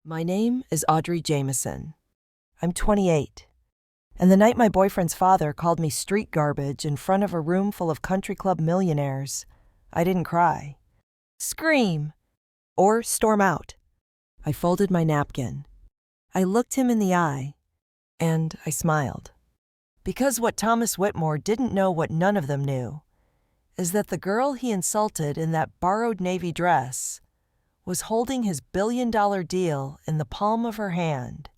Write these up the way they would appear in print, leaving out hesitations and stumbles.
My name is Audrey Jameson. I'm 28. And the night my boyfriend's father called me street garbage in front of a room full of country club millionaires, I didn't cry, scream, or storm out. I folded my napkin. I looked him in the eye, and I smiled. Because what Thomas Whitmore didn't know what none of them knew is that the girl he insulted in that borrowed navy dress was holding his billion-dollar deal in the palm of her hand.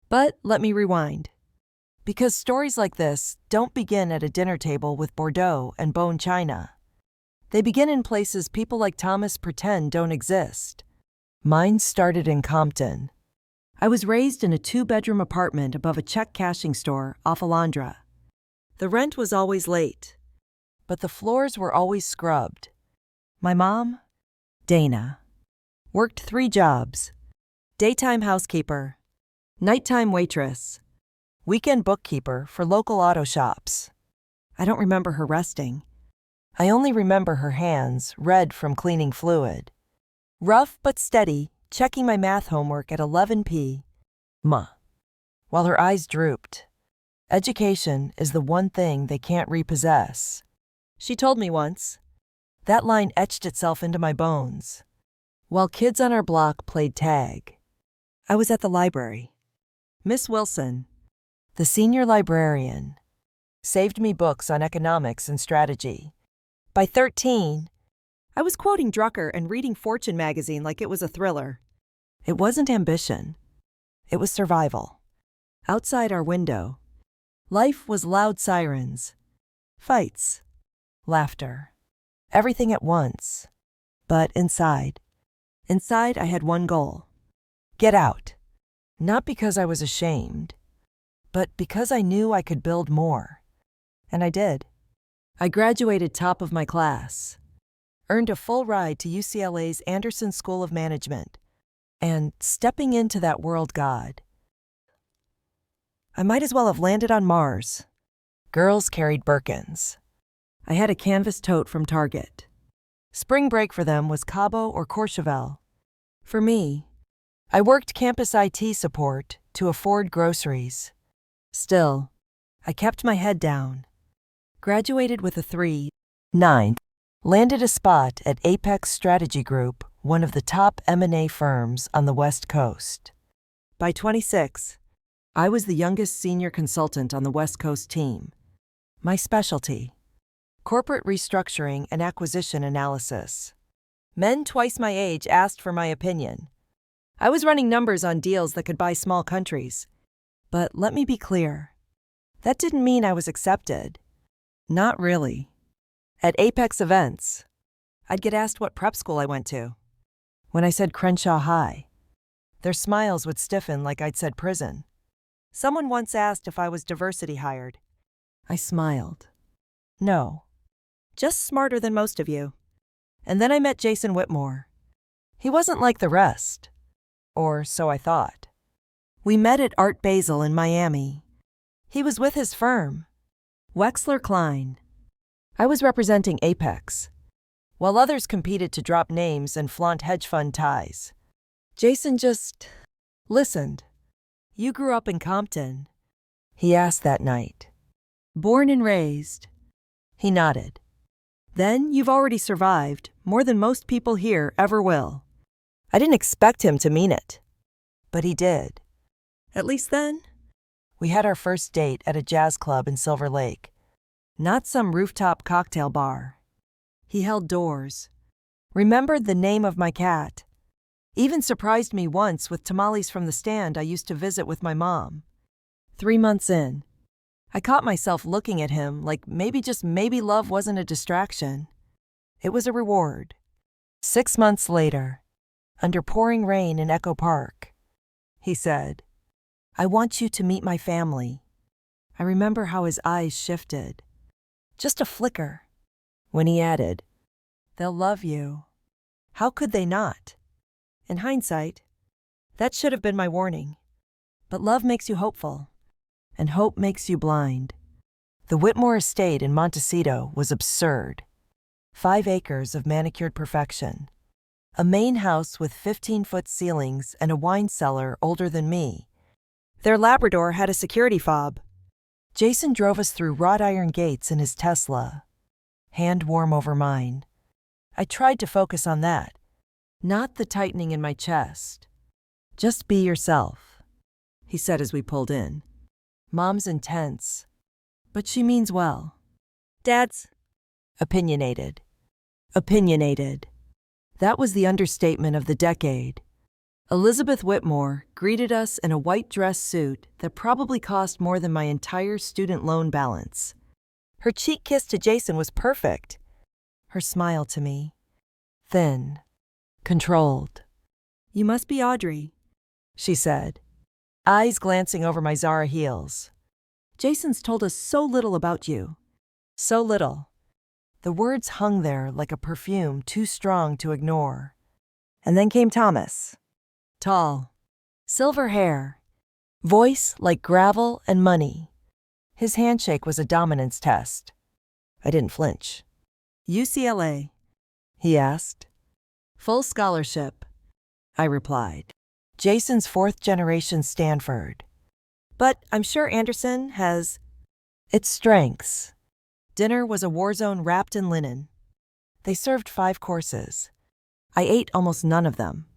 But let me rewind. Because stories like this don't begin at a dinner table with Bordeaux and bone china. They begin in places people like Thomas pretend don't exist. Mine started in Compton. I was raised in a 2-bedroom apartment above a check cashing store off Alondra. The rent was always late, but the floors were always scrubbed. My mom, Dana, worked 3 jobs: daytime housekeeper, nighttime waitress, weekend bookkeeper for local auto shops. I don't remember her resting. I only remember her hands, red from cleaning fluid. Rough but steady, checking my math homework at 11 p.m. while her eyes drooped. Education is the one thing they can't repossess. She told me once. That line etched itself into my bones. While kids on our block played tag, I was at the library. Miss Wilson, the senior librarian, saved me books on economics and strategy. By 13, I was quoting Drucker and reading Fortune magazine like it was a thriller. It wasn't ambition. It was survival. Outside our window, life was loud sirens, fights, laughter, everything at once. But inside I had one goal: get out. Not because I was ashamed, but because I knew I could build more. And I did. I graduated top of my class, earned a full ride to UCLA's Anderson School of Management, and stepping into that world God. I might as well have landed on Mars. Girls carried Birkins. I had a canvas tote from Target. Spring break for them was Cabo or Courchevel. For me, I worked campus IT support to afford groceries. Still, I kept my head down. Graduated with a 3.9. Landed a spot at Apex Strategy Group, one of the top M&A firms on the West Coast. By 26, I was the youngest senior consultant on the West Coast team. My specialty: corporate restructuring and acquisition analysis. Men twice my age asked for my opinion. I was running numbers on deals that could buy small countries. But let me be clear. That didn't mean I was accepted. Not really. At Apex events, I'd get asked what prep school I went to. When I said Crenshaw High, their smiles would stiffen like I'd said prison. Someone once asked if I was diversity hired. I smiled. No. Just smarter than most of you. And then I met Jason Whitmore. He wasn't like the rest. Or so I thought. We met at Art Basel in Miami. He was with his firm, Wexler Klein. I was representing Apex, while others competed to drop names and flaunt hedge fund ties. Jason just listened. You grew up in Compton, he asked that night. Born and raised. He nodded. Then you've already survived more than most people here ever will. I didn't expect him to mean it, but he did. At least then. We had our first date at a jazz club in Silver Lake. Not some rooftop cocktail bar. He held doors, remembered the name of my cat, even surprised me once with tamales from the stand I used to visit with my mom. 3 months in, I caught myself looking at him like maybe love wasn't a distraction. It was a reward. 6 months later, under pouring rain in Echo Park, he said, I want you to meet my family. I remember how his eyes shifted. Just a flicker. When he added, they'll love you. How could they not? In hindsight, that should have been my warning. But love makes you hopeful, and hope makes you blind. The Whitmore estate in Montecito was absurd. 5 acres of manicured perfection. A main house with 15-foot ceilings and a wine cellar older than me. Their Labrador had a security fob. Jason drove us through wrought iron gates in his Tesla, hand warm over mine. I tried to focus on that, not the tightening in my chest. Just be yourself, he said as we pulled in. Mom's intense, but she means well. Dad's opinionated. Opinionated. That was the understatement of the decade. Elizabeth Whitmore greeted us in a white dress suit that probably cost more than my entire student loan balance. Her cheek kiss to Jason was perfect. Her smile to me, thin, controlled. "You must be Audrey," she said, eyes glancing over my Zara heels. "Jason's told us so little about you." So little. The words hung there like a perfume too strong to ignore. And then came Thomas. Tall, silver hair, voice like gravel and money. His handshake was a dominance test. I didn't flinch. "UCLA?" he asked. "Full scholarship," I replied. "Jason's fourth-generation Stanford. But I'm sure Anderson has its strengths." Dinner was a war zone wrapped in linen. They served 5 courses. I ate almost none of them.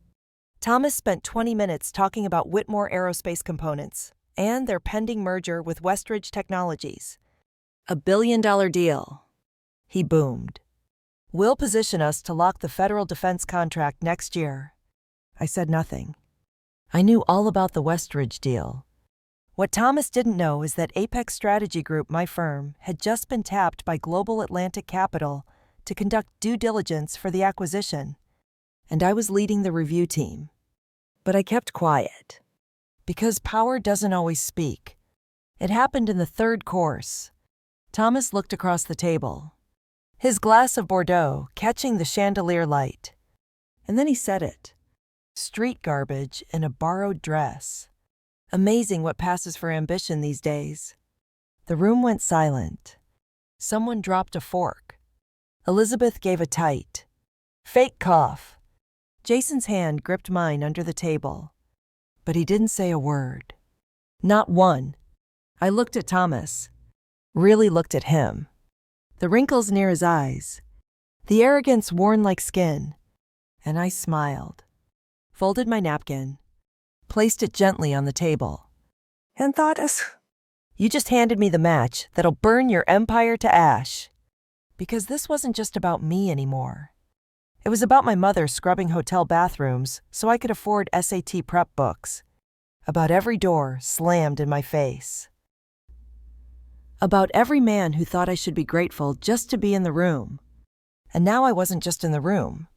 Thomas spent 20 minutes talking about Whitmore Aerospace Components and their pending merger with Westridge Technologies. "$1 billion deal," he boomed. "Will position us to lock the federal defense contract next year." I said nothing. I knew all about the Westridge deal. What Thomas didn't know is that Apex Strategy Group, my firm, had just been tapped by Global Atlantic Capital to conduct due diligence for the acquisition, and I was leading the review team. But I kept quiet, because power doesn't always speak. It happened in the 3rd course. Thomas looked across the table, his glass of Bordeaux catching the chandelier light. And then he said it. Street garbage in a borrowed dress. Amazing what passes for ambition these days. The room went silent. Someone dropped a fork. Elizabeth gave a tight, fake cough. Jason's hand gripped mine under the table, but he didn't say a word. Not one. I looked at Thomas, really looked at him. The wrinkles near his eyes, the arrogance worn like skin, and I smiled, folded my napkin, placed it gently on the table, and thought, "You just handed me the match that'll burn your empire to ash." Because this wasn't just about me anymore. It was about my mother scrubbing hotel bathrooms so I could afford SAT prep books. About every door slammed in my face. About every man who thought I should be grateful just to be in the room. And now I wasn't just in the room.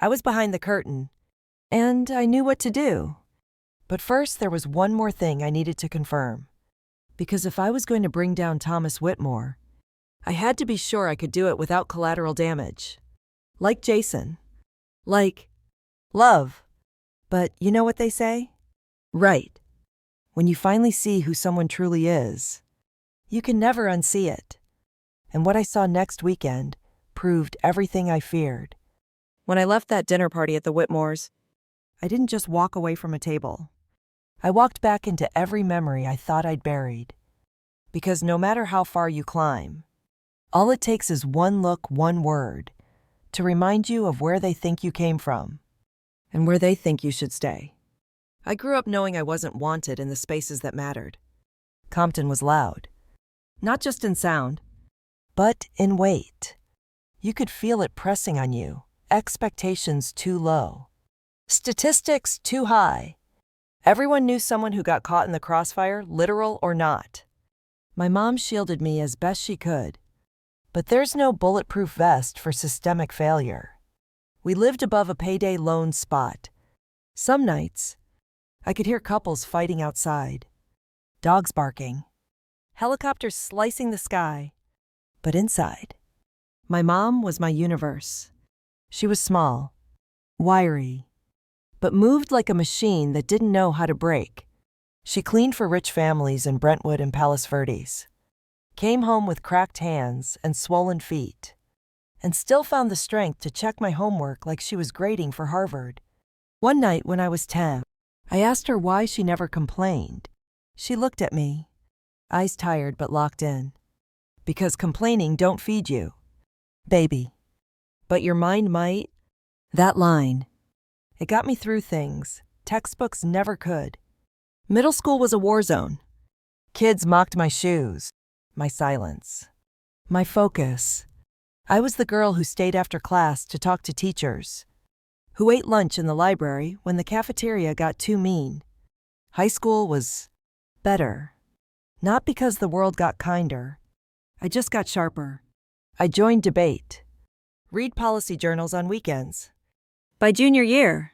I was behind the curtain, and I knew what to do. But first there was one more thing I needed to confirm. Because if I was going to bring down Thomas Whitmore, I had to be sure I could do it without collateral damage. Like Jason. Like love. But you know what they say? Right. When you finally see who someone truly is, you can never unsee it. And what I saw next weekend proved everything I feared. When I left that dinner party at the Whitmores, I didn't just walk away from a table. I walked back into every memory I thought I'd buried. Because no matter how far you climb, all it takes is one look, one word, to remind you of where they think you came from, and where they think you should stay. I grew up knowing I wasn't wanted in the spaces that mattered. Compton was loud. Not just in sound, but in weight. You could feel it pressing on you, expectations too low, statistics too high. Everyone knew someone who got caught in the crossfire, literal or not. My mom shielded me as best she could. But there's no bulletproof vest for systemic failure. We lived above a payday loan spot. Some nights, I could hear couples fighting outside, dogs barking, helicopters slicing the sky. But inside, my mom was my universe. She was small, wiry, but moved like a machine that didn't know how to break. She cleaned for rich families in Brentwood and Palos Verdes. Came home with cracked hands and swollen feet. and still found the strength to check my homework like she was grading for Harvard. One night when I was 10, I asked her why she never complained. She looked at me, eyes tired but locked in. Because complaining don't feed you, baby. But your mind might. That line. It got me through things textbooks never could. Middle school was a war zone. Kids mocked my shoes, my silence, my focus. I was the girl who stayed after class to talk to teachers, who ate lunch in the library when the cafeteria got too mean. High school was better. Not because the world got kinder. I just got sharper. I joined debate. Read policy journals on weekends. By junior year,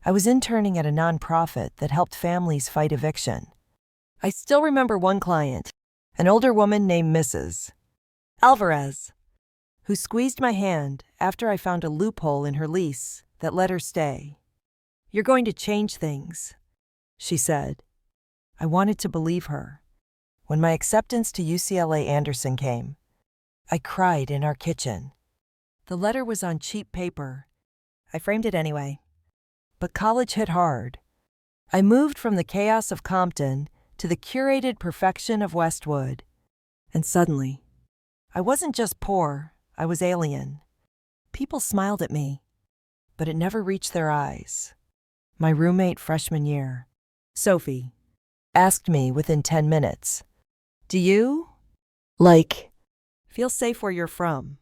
I was interning at a nonprofit that helped families fight eviction. I still remember one client, an older woman named Mrs. Alvarez, who squeezed my hand after I found a loophole in her lease that let her stay. "You're going to change things," she said. I wanted to believe her. When my acceptance to UCLA Anderson came, I cried in our kitchen. The letter was on cheap paper. I framed it anyway. But college hit hard. I moved from the chaos of Compton to the curated perfection of Westwood. And suddenly, I wasn't just poor, I was alien. People smiled at me, but it never reached their eyes. My roommate freshman year, Sophie, asked me within 10 minutes, "Do you, feel safe where you're from?"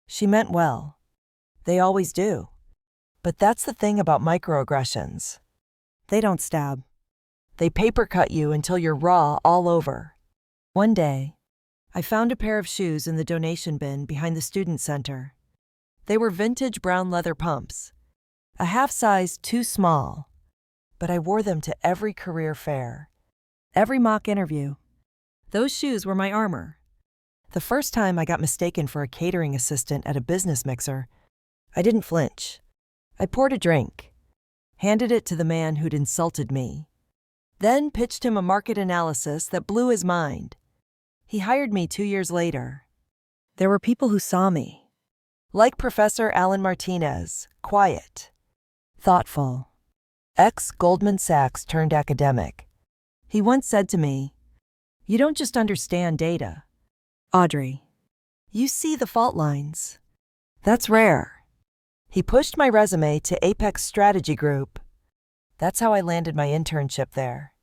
She meant well. They always do. But that's the thing about microaggressions. They don't stab. They paper cut you until you're raw all over. One day, I found a pair of shoes in the donation bin behind the student center. They were vintage brown leather pumps, a half size too small, but I wore them to every career fair, every mock interview. Those shoes were my armor. The first time I got mistaken for a catering assistant at a business mixer, I didn't flinch. I poured a drink, handed it to the man who'd insulted me, then pitched him a market analysis that blew his mind. He hired me 2 years later. There were people who saw me, like Professor Alan Martinez, quiet, thoughtful, ex-Goldman Sachs turned academic. He once said to me, "You don't just understand data, Audrey. You see the fault lines. That's rare." He pushed my resume to Apex Strategy Group. That's how I landed my internship there.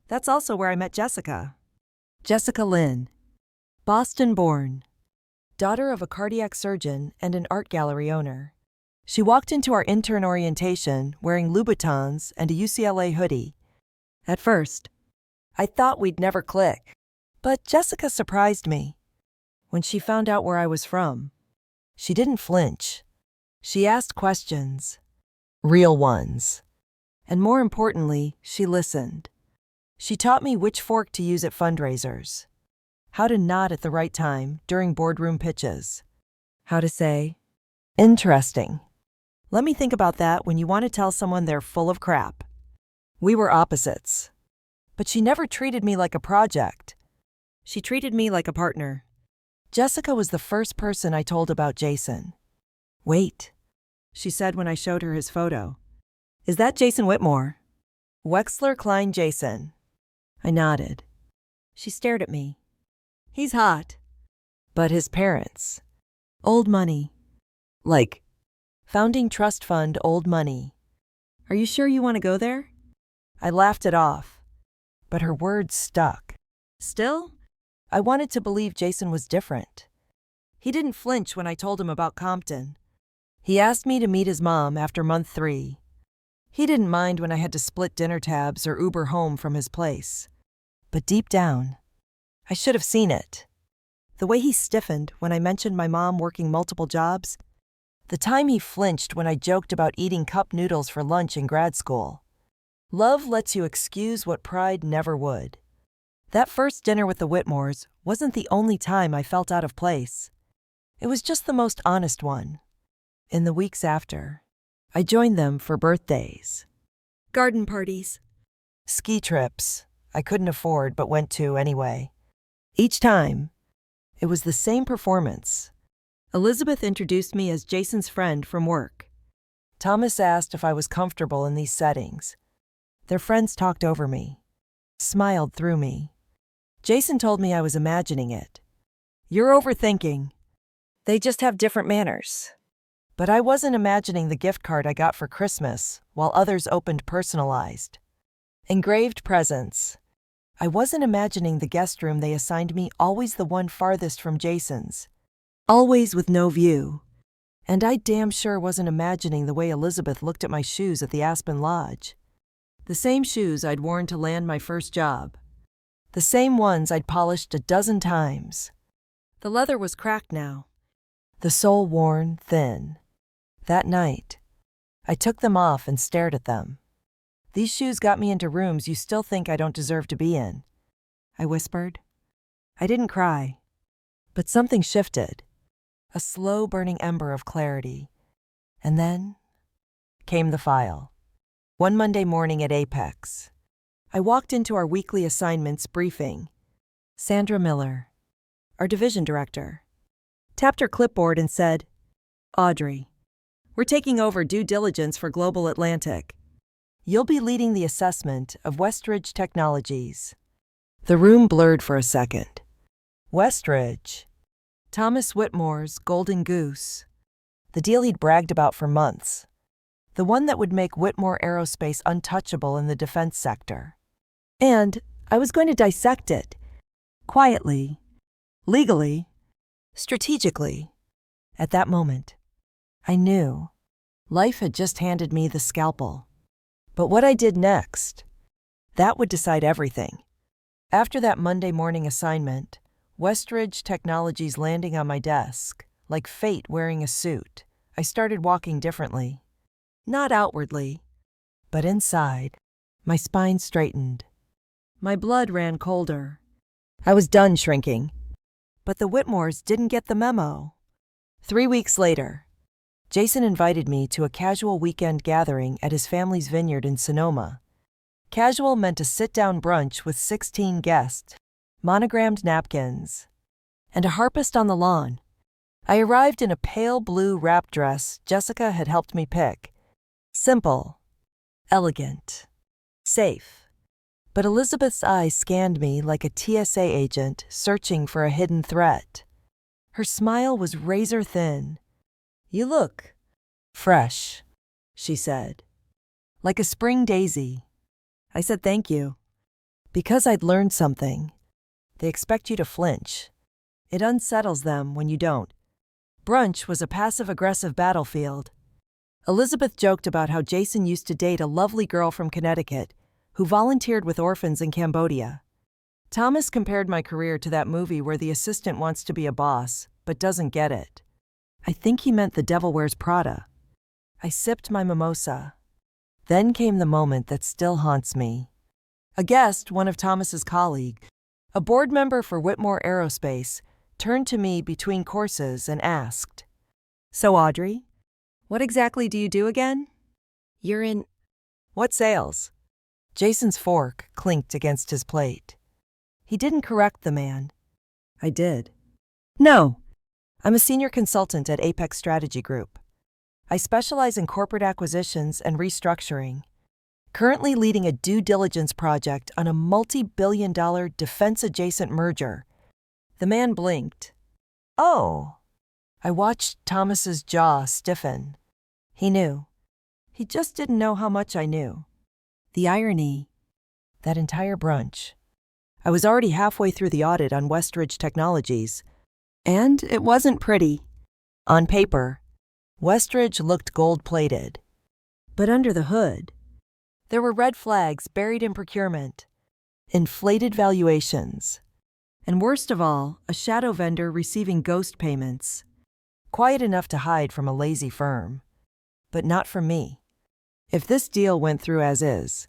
That's also where I met Jessica. Jessica Lynn, Boston-born, daughter of a cardiac surgeon and an art gallery owner. She walked into our intern orientation wearing Louboutins and a UCLA hoodie. At first, I thought we'd never click. But Jessica surprised me. When she found out where I was from, she didn't flinch. She asked questions, real ones. And more importantly, she listened. She taught me which fork to use at fundraisers, how to nod at the right time during boardroom pitches, how to say, "Interesting. Let me think about that" when you want to tell someone they're full of crap. We were opposites. But she never treated me like a project. She treated me like a partner. Jessica was the first person I told about Jason. "Wait," she said when I showed her his photo. "Is that Jason Whitmore?" "Wexler Klein Jason." I nodded. She stared at me. "He's hot." But his parents. Old money. Like, founding trust fund old money. "Are you sure you want to go there?" I laughed it off. But her words stuck. Still, I wanted to believe Jason was different. He didn't flinch when I told him about Compton. He asked me to meet his mom after month 3. He didn't mind when I had to split dinner tabs or Uber home from his place. But deep down, I should have seen it. The way he stiffened when I mentioned my mom working multiple jobs, the time he flinched when I joked about eating cup noodles for lunch in grad school. Love lets you excuse what pride never would. That first dinner with the Whitmores wasn't the only time I felt out of place. It was just the most honest one. In the weeks after, I joined them for birthdays, garden parties, ski trips I couldn't afford but went to anyway. Each time, it was the same performance. Elizabeth introduced me as Jason's friend from work. Thomas asked if I was comfortable in these settings. Their friends talked over me, smiled through me. Jason told me I was imagining it. You're overthinking. They just have different manners. But I wasn't imagining the gift card I got for Christmas, while others opened personalized, engraved presents. I wasn't imagining the guest room they assigned me, always the one farthest from Jason's, always with no view. And I damn sure wasn't imagining the way Elizabeth looked at my shoes at the Aspen Lodge. The same shoes I'd worn to land my first job. The same ones I'd polished a dozen times. The leather was cracked now, the sole worn thin. That night, I took them off and stared at them. These shoes got me into rooms you still think I don't deserve to be in, I whispered. I didn't cry, but something shifted, a slow burning ember of clarity. And then came the file. One Monday morning at Apex, I walked into our weekly assignments briefing. Sandra Miller, our division director, tapped her clipboard and said, "Audrey, we're taking over due diligence for Global Atlantic. You'll be leading the assessment of Westridge Technologies." The room blurred for a second. Westridge. Thomas Whitmore's golden goose. The deal he'd bragged about for months. The one that would make Whitmore Aerospace untouchable in the defense sector. And I was going to dissect it. Quietly. Legally. Strategically. At that moment, I knew. Life had just handed me the scalpel. But what I did next, that would decide everything. After that Monday morning assignment, Westridge Technologies landing on my desk, like fate wearing a suit, I started walking differently. Not outwardly, but inside. My spine straightened. My blood ran colder. I was done shrinking. But the Whitmores didn't get the memo. 3 weeks later, Jason invited me to a casual weekend gathering at his family's vineyard in Sonoma. Casual meant a sit-down brunch with 16 guests, monogrammed napkins, and a harpist on the lawn. I arrived in a pale blue wrap dress Jessica had helped me pick. Simple, elegant, safe. But Elizabeth's eyes scanned me like a TSA agent searching for a hidden threat. Her smile was razor thin. "You look fresh," she said. "Like a spring daisy." I said thank you. Because I'd learned something. They expect you to flinch. It unsettles them when you don't. Brunch was a passive-aggressive battlefield. Elizabeth joked about how Jason used to date a lovely girl from Connecticut who volunteered with orphans in Cambodia. Thomas compared my career to that movie where the assistant wants to be a boss, but doesn't get it. I think he meant The Devil Wears Prada. I sipped my mimosa. Then came the moment that still haunts me. A guest, one of Thomas's colleagues, a board member for Whitmore Aerospace, turned to me between courses and asked, "So Audrey, what exactly do you do again?" "You're in..." "What sales?" Jason's fork clinked against his plate. He didn't correct the man. I did. "No. I'm a senior consultant at Apex Strategy Group. I specialize in corporate acquisitions and restructuring, currently leading a due diligence project on a multi-billion-dollar defense-adjacent merger." The man blinked. "Oh." I watched Thomas's jaw stiffen. He knew. He just didn't know how much I knew. The irony. That entire brunch. I was already halfway through the audit on Westridge Technologies. And it wasn't pretty. On paper, Westridge looked gold-plated. But under the hood, there were red flags buried in procurement, inflated valuations, and worst of all, a shadow vendor receiving ghost payments. Quiet enough to hide from a lazy firm. But not from me. If this deal went through as is,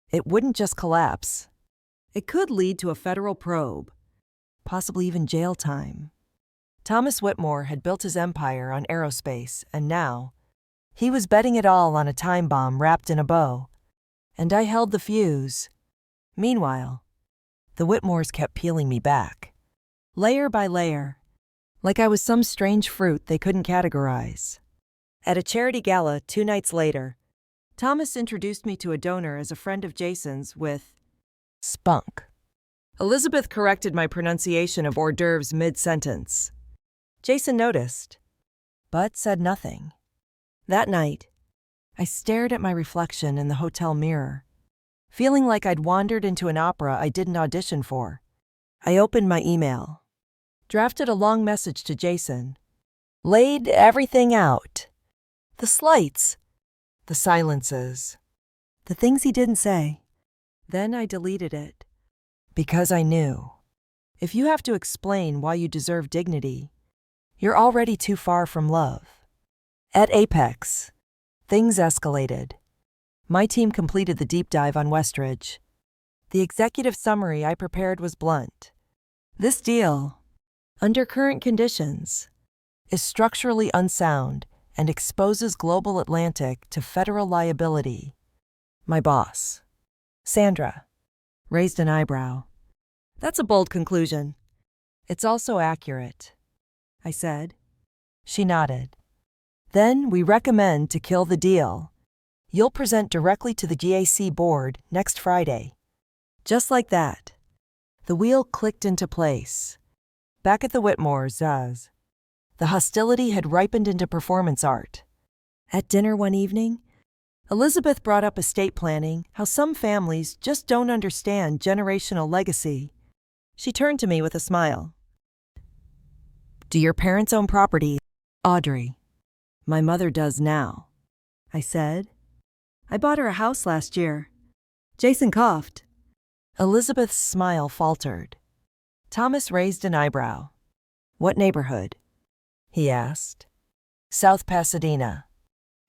it wouldn't just collapse. It could lead to a federal probe, possibly even jail time. Thomas Whitmore had built his empire on aerospace, and now, he was betting it all on a time bomb wrapped in a bow. And I held the fuse. Meanwhile, the Whitmores kept peeling me back. Layer by layer. like I was some strange fruit they couldn't categorize. At a charity gala 2 nights later, Thomas introduced me to a donor as a friend of Jason's with spunk. Elizabeth corrected my pronunciation of hors d'oeuvres mid-sentence. Jason noticed, but said nothing. That night, I stared at my reflection in the hotel mirror, feeling like I'd wandered into an opera I didn't audition for. I opened my email, drafted a long message to Jason, laid everything out. The slights, the silences, the things he didn't say. Then I deleted it. Because I knew, if you have to explain why you deserve dignity, you're already too far from love. At Apex, things escalated. My team completed the deep dive on Westridge. The executive summary I prepared was blunt. This deal, under current conditions, is structurally unsound and exposes Global Atlantic to federal liability. My boss, Sandra, raised an eyebrow. That's a bold conclusion. It's also accurate, I said. She nodded. Then we recommend to kill the deal. You'll present directly to the GAC board next Friday. Just like that, the wheel clicked into place. Back at the Whitmores, the hostility had ripened into performance art. At dinner one evening, Elizabeth brought up estate planning, how some families just don't understand generational legacy. She turned to me with a smile. Do your parents own property? Audrey. My mother does now, I said. I bought her a house last year. Jason coughed. Elizabeth's smile faltered. Thomas raised an eyebrow. What neighborhood? He asked. South Pasadena,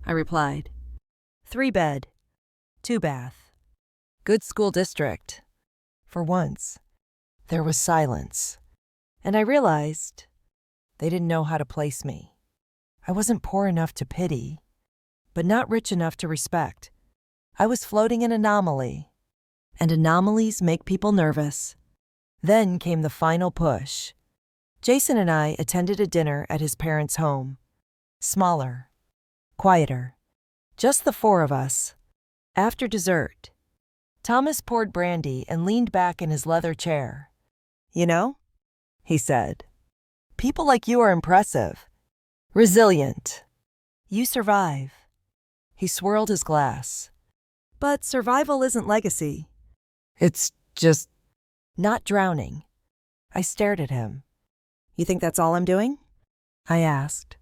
I replied. 3-bed, 2-bath. Good school district. For once, there was silence, and I realized they didn't know how to place me. I wasn't poor enough to pity, but not rich enough to respect. I was floating in anomaly, and anomalies make people nervous. Then came the final push. Jason and I attended a dinner at his parents' home. Smaller, quieter, just the 4 of us. After dessert, Thomas poured brandy and leaned back in his leather chair. You know, he said, people like you are impressive, resilient. You survive. He swirled his glass. But survival isn't legacy. It's just not drowning. I stared at him. You think that's all I'm doing? I asked.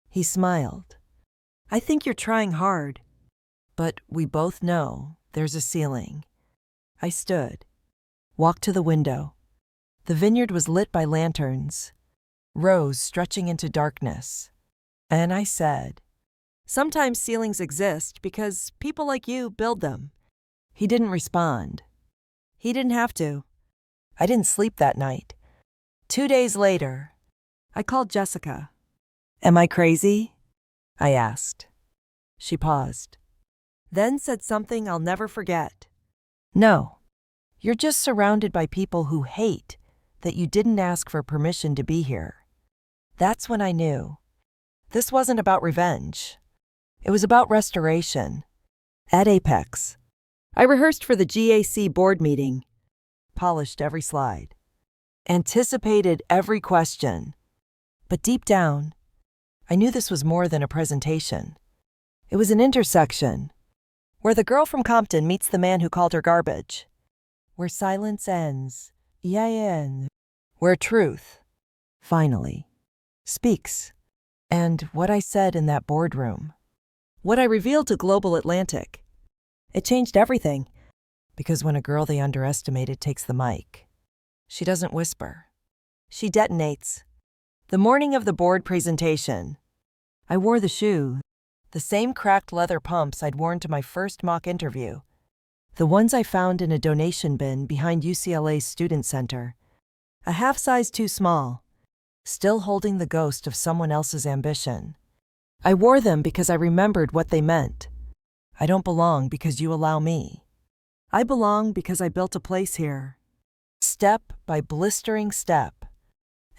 He smiled. I think you're trying hard, but we both know there's a ceiling. I stood, walked to the window. The vineyard was lit by lanterns, rows stretching into darkness. And I said, sometimes ceilings exist because people like you build them. He didn't respond. He didn't have to. I didn't sleep that night. 2 days later, I called Jessica. Am I crazy? I asked. She paused, then said something I'll never forget. No, you're just surrounded by people who hate that you didn't ask for permission to be here. That's when I knew. This wasn't about revenge. It was about restoration. At Apex, I rehearsed for the GAC board meeting, polished every slide, anticipated every question. But deep down, I knew this was more than a presentation. It was an intersection, where the girl from Compton meets the man who called her garbage, where silence ends, where truth, finally, speaks. And what I said in that boardroom, what I revealed to Global Atlantic, it changed everything. Because when a girl they underestimated takes the mic, she doesn't whisper. She detonates. The morning of the board presentation, I wore the shoe, the same cracked leather pumps I'd worn to my first mock interview, the ones I found in a donation bin behind UCLA's Student Center, a half size too small, still holding the ghost of someone else's ambition. I wore them because I remembered what they meant. I don't belong because you allow me. I belong because I built a place here, step by blistering step.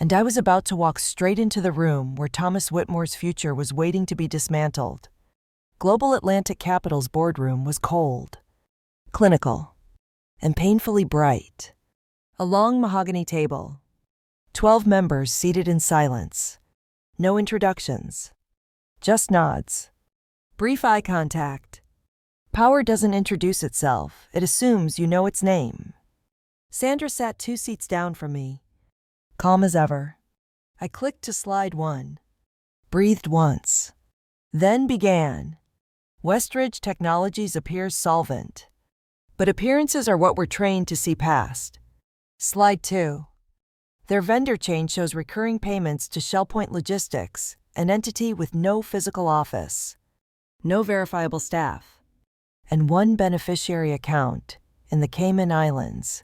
and I was about to walk straight into the room where Thomas Whitmore's future was waiting to be dismantled. Global Atlantic Capital's boardroom was cold, clinical, and painfully bright. A long mahogany table, 12 members seated in silence. No introductions, just nods, brief eye contact. Power doesn't introduce itself, it assumes you know its name. Sandra sat 2 seats down from me, calm as ever. I clicked to slide 1, breathed once, then began. Westridge Technologies appears solvent, but appearances are what we're trained to see past. Slide 2. Their vendor chain shows recurring payments to Shellpoint Logistics, an entity with no physical office, no verifiable staff, and 1 beneficiary account in the Cayman Islands.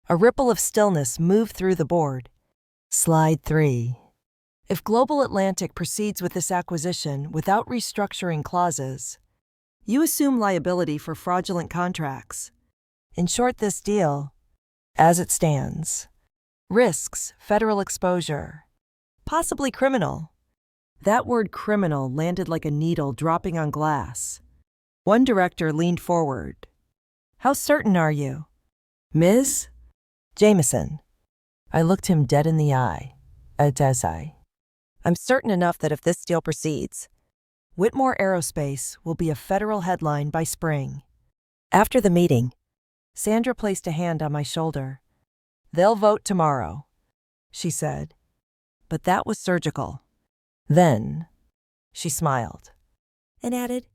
A ripple of stillness moved through the board. Slide 3. If Global Atlantic proceeds with this acquisition without restructuring clauses, you assume liability for fraudulent contracts. In short, this deal, as it stands, risks federal exposure, possibly criminal. That word criminal landed like a needle dropping on glass. One director leaned forward. How certain are you? Ms. Jameson. I looked him dead in the eye. I'm certain enough that if this deal proceeds, Whitmore Aerospace will be a federal headline by spring. After the meeting, Sandra placed a hand on my shoulder. They'll vote tomorrow, she said. But that was surgical. Then, she smiled and added,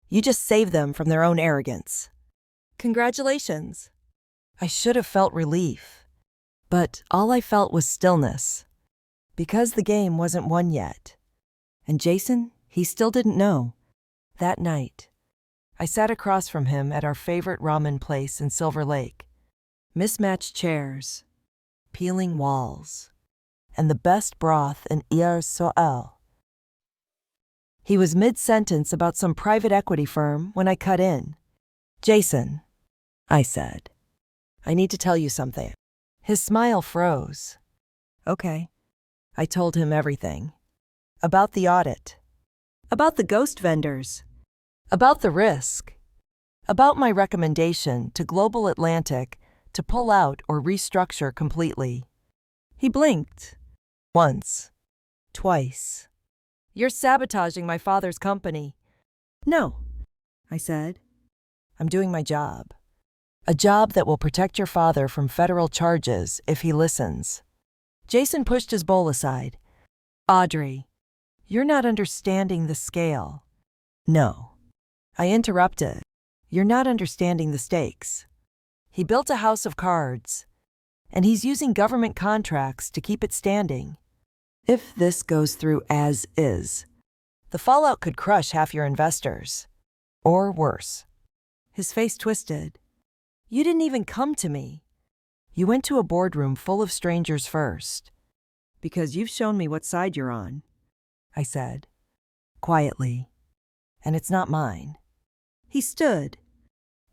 you just saved them from their own arrogance. Congratulations. I should have felt relief, but all I felt was stillness, because the game wasn't won yet. And Jason, he still didn't know. That night, I sat across from him at our favorite ramen place in Silver Lake. Mismatched chairs, peeling walls, and the best broth in irreversible. He was mid-sentence about some private equity firm when I cut in. Jason, I said, I need to tell you something. His smile froze. Okay. I told him everything. About the audit. About the ghost vendors. About the risk. About my recommendation to Global Atlantic to pull out or restructure completely. He blinked. Once. Twice. You're sabotaging my father's company. No, I said. I'm doing my job. A job that will protect your father from federal charges if he listens. Jason pushed his bowl aside. Audrey, you're not understanding the scale. No. I interrupted. You're not understanding the stakes. He built a house of cards, and he's using government contracts to keep it standing. If this goes through as is, the fallout could crush half your investors. Or worse. His face twisted. You didn't even come to me. You went to a boardroom full of strangers first. Because you've shown me what side you're on, I said, quietly. And it's not mine. He stood,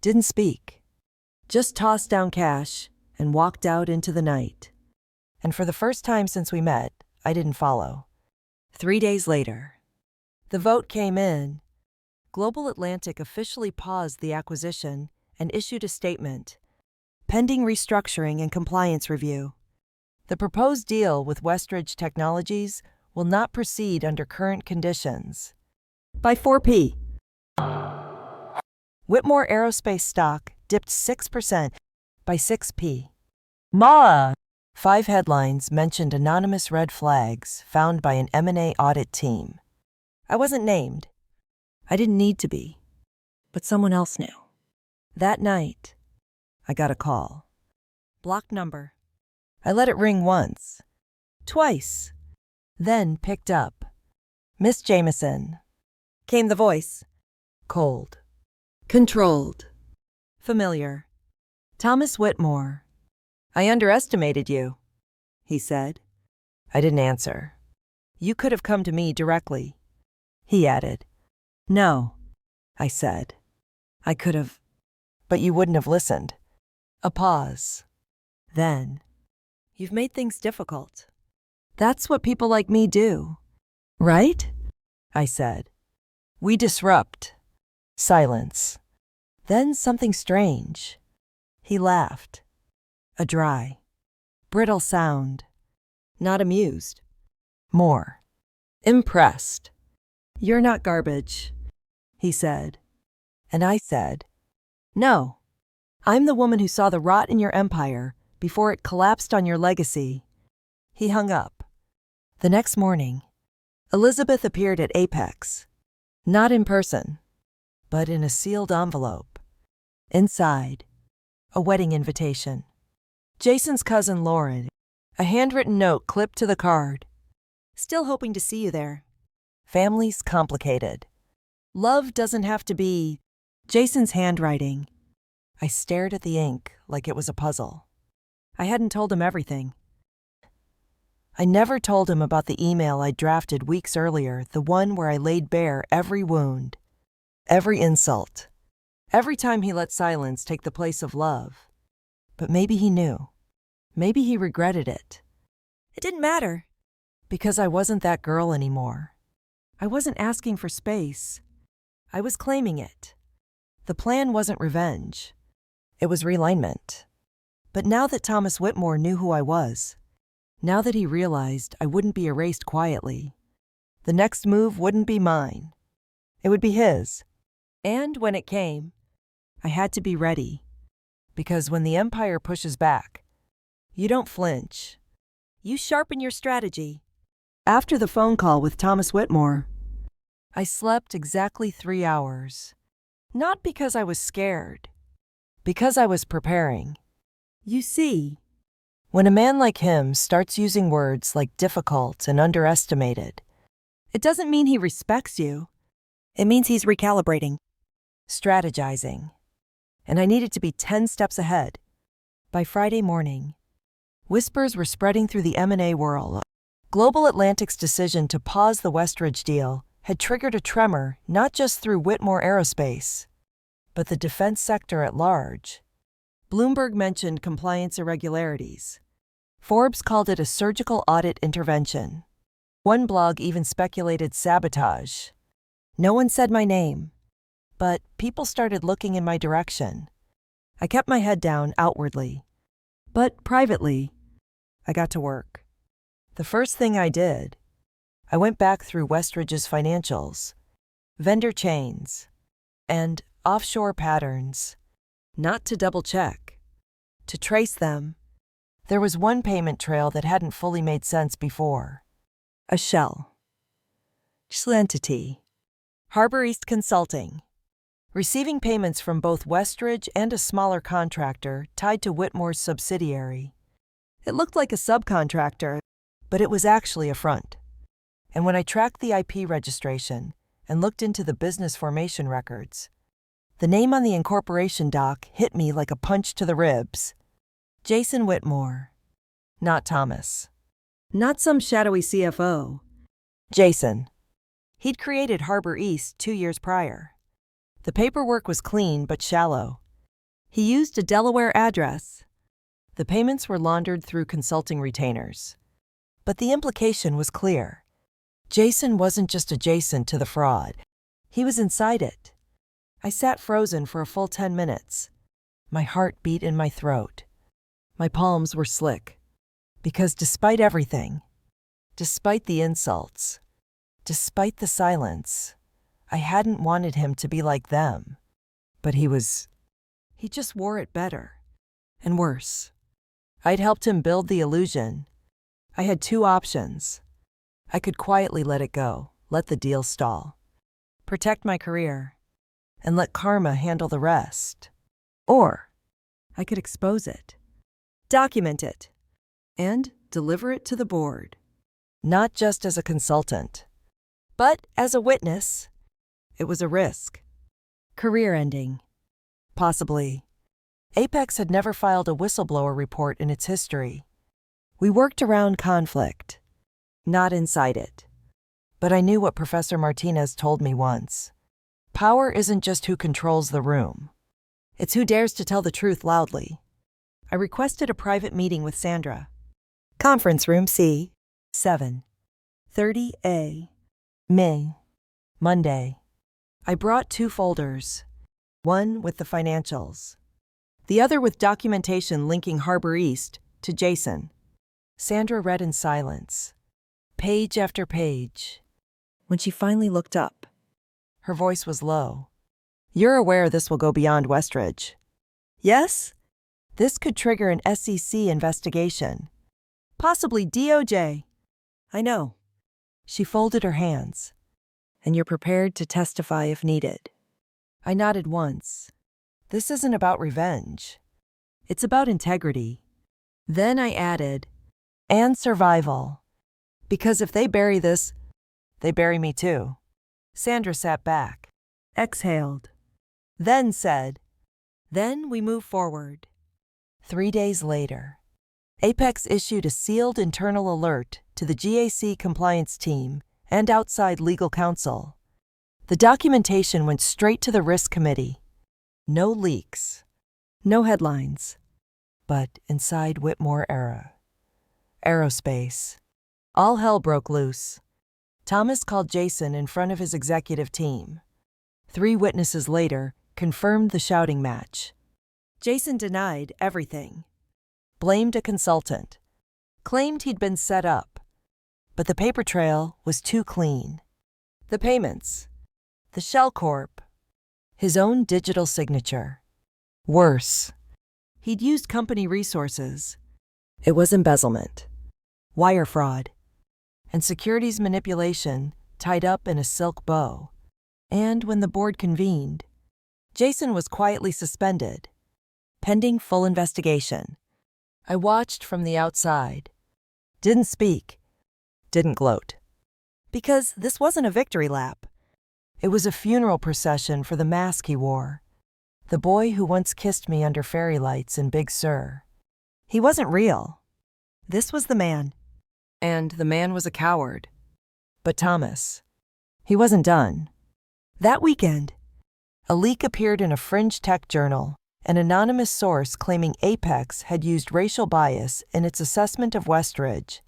didn't speak, just tossed down cash and walked out into the night. And for the first time since we met, I didn't follow. 3 days later, the vote came in. Global Atlantic officially paused the acquisition and issued a statement, pending restructuring and compliance review. The proposed deal with Westridge Technologies will not proceed under current conditions. By 4 p. Whitmore Aerospace stock dipped 6% by 6 p. Ma! 5 headlines mentioned anonymous red flags found by an M&A audit team. I wasn't named. I didn't need to be. But someone else knew. That night, I got a call. Blocked number. I let it ring once. Twice. Then picked up. Miss Jameson. Came the voice. Cold. Controlled. Familiar. Thomas Whitmore. I underestimated you, he said. I didn't answer. You could have come to me directly, he added. No, I said. I could have, but you wouldn't have listened. A pause. Then, you've made things difficult. That's what people like me do. Right? I said. We disrupt. Silence. Then something strange. He laughed. A dry, brittle sound. Not amused. More. Impressed. You're not garbage, he said. And I said, no. I'm the woman who saw the rot in your empire before it collapsed on your legacy. He hung up. The next morning, Elizabeth appeared at Apex. Not in person, but in a sealed envelope. Inside, a wedding invitation. Jason's cousin Lauren, a handwritten note clipped to the card. Still hoping to see you there. Family's complicated. Love doesn't have to be Jason's handwriting. I stared at the ink like it was a puzzle. I hadn't told him everything. I never told him about the email I drafted weeks earlier, the one where I laid bare every wound, every insult, every time he let silence take the place of love. But maybe he knew. Maybe he regretted it. It didn't matter, because I wasn't that girl anymore. I wasn't asking for space. I was claiming it. The plan wasn't revenge. It was realignment. But now that Thomas Whitmore knew who I was, now that he realized I wouldn't be erased quietly, the next move wouldn't be mine. It would be his. And when it came, I had to be ready. Because when the empire pushes back, you don't flinch. You sharpen your strategy. After the phone call with Thomas Whitmore, I slept exactly 3 hours. Not because I was scared, because I was preparing. You see, when a man like him starts using words like difficult and underestimated, it doesn't mean he respects you. It means he's recalibrating, strategizing. And I needed to be 10 steps ahead. By Friday morning, whispers were spreading through the M&A world. Global Atlantic's decision to pause the Westridge deal had triggered a tremor not just through Whitmore Aerospace, but the defense sector at large. Bloomberg mentioned compliance irregularities. Forbes called it a surgical audit intervention. One blog even speculated sabotage. No one said my name, but people started looking in my direction. I kept my head down outwardly, but privately, I got to work. The first thing I did, I went back through Westridge's financials, vendor chains, and offshore patterns. Not to double-check, to trace them. There was one payment trail that hadn't fully made sense before. A shell. Entity. Harbor East Consulting. Receiving payments from both Westridge and a smaller contractor tied to Whitmore's subsidiary. It looked like a subcontractor, but it was actually a front. And when I tracked the IP registration and looked into the business formation records, the name on the incorporation doc hit me like a punch to the ribs. Jason Whitmore. Not Thomas. Not some shadowy CFO. Jason. He'd created Harbor East 2 years prior. The paperwork was clean but shallow. He used a Delaware address. The payments were laundered through consulting retainers. But the implication was clear. Jason wasn't just adjacent to the fraud. He was inside it. I sat frozen for a full 10 minutes. My heart beat in my throat. My palms were slick. Because despite everything, despite the insults, despite the silence, I hadn't wanted him to be like them. But he just wore it better. And worse. I'd helped him build the illusion. I had 2 options. I could quietly let it go, let the deal stall, protect my career, and let karma handle the rest. Or I could expose it, document it, and deliver it to the board. Not just as a consultant, but as a witness. It was a risk. Career ending. Possibly. Apex had never filed a whistleblower report in its history. We worked around conflict, not inside it. But I knew what Professor Martinez told me once. Power isn't just who controls the room. It's who dares to tell the truth loudly. I requested a private meeting with Sandra. Conference room C, 7:30 a.m. Monday. I brought 2 folders, one with the financials, the other with documentation linking Harbor East to Jason. Sandra read in silence, page after page. When she finally looked up, her voice was low. "You're aware this will go beyond Westridge?" "Yes." "This could trigger an SEC investigation. Possibly DOJ." "I know." She folded her hands. "And you're prepared to testify if needed?" I nodded once. This isn't about revenge. It's about integrity. Then I added, and survival. Because if they bury this, they bury me too. Sandra sat back, exhaled, then said, "Then we move forward." 3 days later, Apex issued a sealed internal alert to the GAC compliance team and outside legal counsel. The documentation went straight to the risk committee. No leaks, no headlines. But inside Whitmore Aerospace, all hell broke loose. Thomas called Jason in front of his executive team. 3 witnesses later confirmed the shouting match. Jason denied everything, blamed a consultant, claimed he'd been set up, but the paper trail was too clean. The payments, the shell corp, his own digital signature. Worse, he'd used company resources. It was embezzlement, wire fraud, and securities manipulation tied up in a silk bow. And when the board convened, Jason was quietly suspended, pending full investigation. I watched from the outside, didn't speak, didn't gloat. Because this wasn't a victory lap. It was a funeral procession for the mask he wore, the boy who once kissed me under fairy lights in Big Sur. He wasn't real. This was the man. And the man was a coward. But Thomas, he wasn't done. That weekend, a leak appeared in a fringe tech journal, an anonymous source claiming Apex had used racial bias in its assessment of Westridge,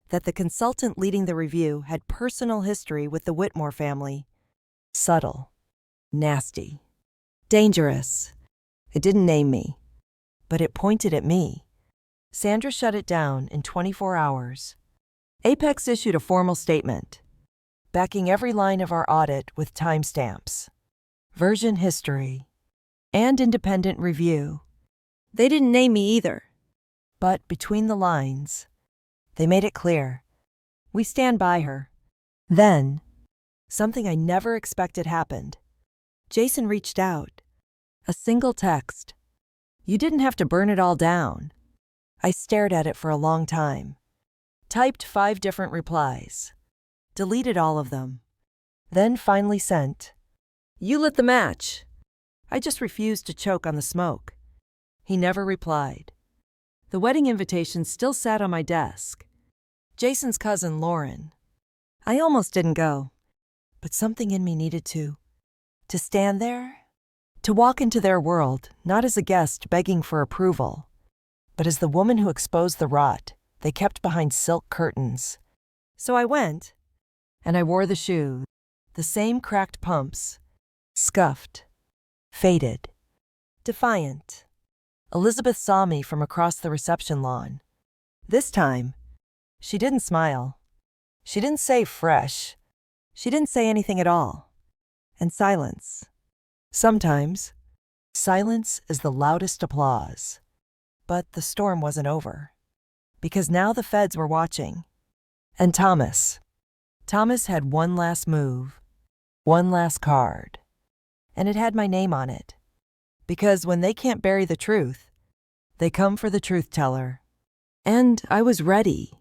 that the consultant leading the review had personal history with the Whitmore family. Subtle, nasty, dangerous. It didn't name me, but it pointed at me. Sandra shut it down in 24 hours. Apex issued a formal statement, backing every line of our audit with timestamps, version history, and independent review. They didn't name me either, but between the lines, they made it clear. We stand by her. Then, something I never expected happened. Jason reached out. A single text. "You didn't have to burn it all down." I stared at it for a long time. Typed 5 different replies. Deleted all of them. Then finally sent, "You lit the match." I just refused to choke on the smoke. He never replied. The wedding invitation still sat on my desk. Jason's cousin, Lauren. I almost didn't go, but something in me needed to stand there, to walk into their world, not as a guest begging for approval, but as the woman who exposed the rot they kept behind silk curtains. So I went, and I wore the shoes, the same cracked pumps, scuffed, faded, defiant. Elizabeth saw me from across the reception lawn. This time, she didn't smile. She didn't say fresh. She didn't say anything at all. And silence. Sometimes, silence is the loudest applause. But the storm wasn't over. Because now the feds were watching. And Thomas had one last move, one last card. And it had my name on it. Because when they can't bury the truth, they come for the truth teller. And I was ready.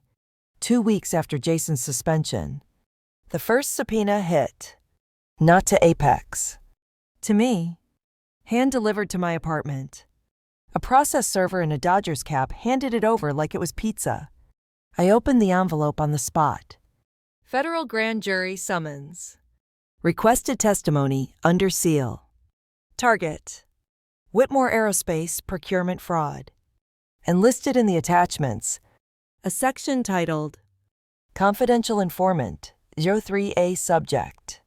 2 weeks after Jason's suspension, the first subpoena hit. Not to Apex. To me. Hand-delivered to my apartment. A process server in a Dodgers cap handed it over like it was pizza. I opened the envelope on the spot. Federal Grand Jury summons. Requested testimony under seal. Target: Whitmore Aerospace procurement fraud. And listed in the attachments, a section titled, Confidential informant, 03A subject.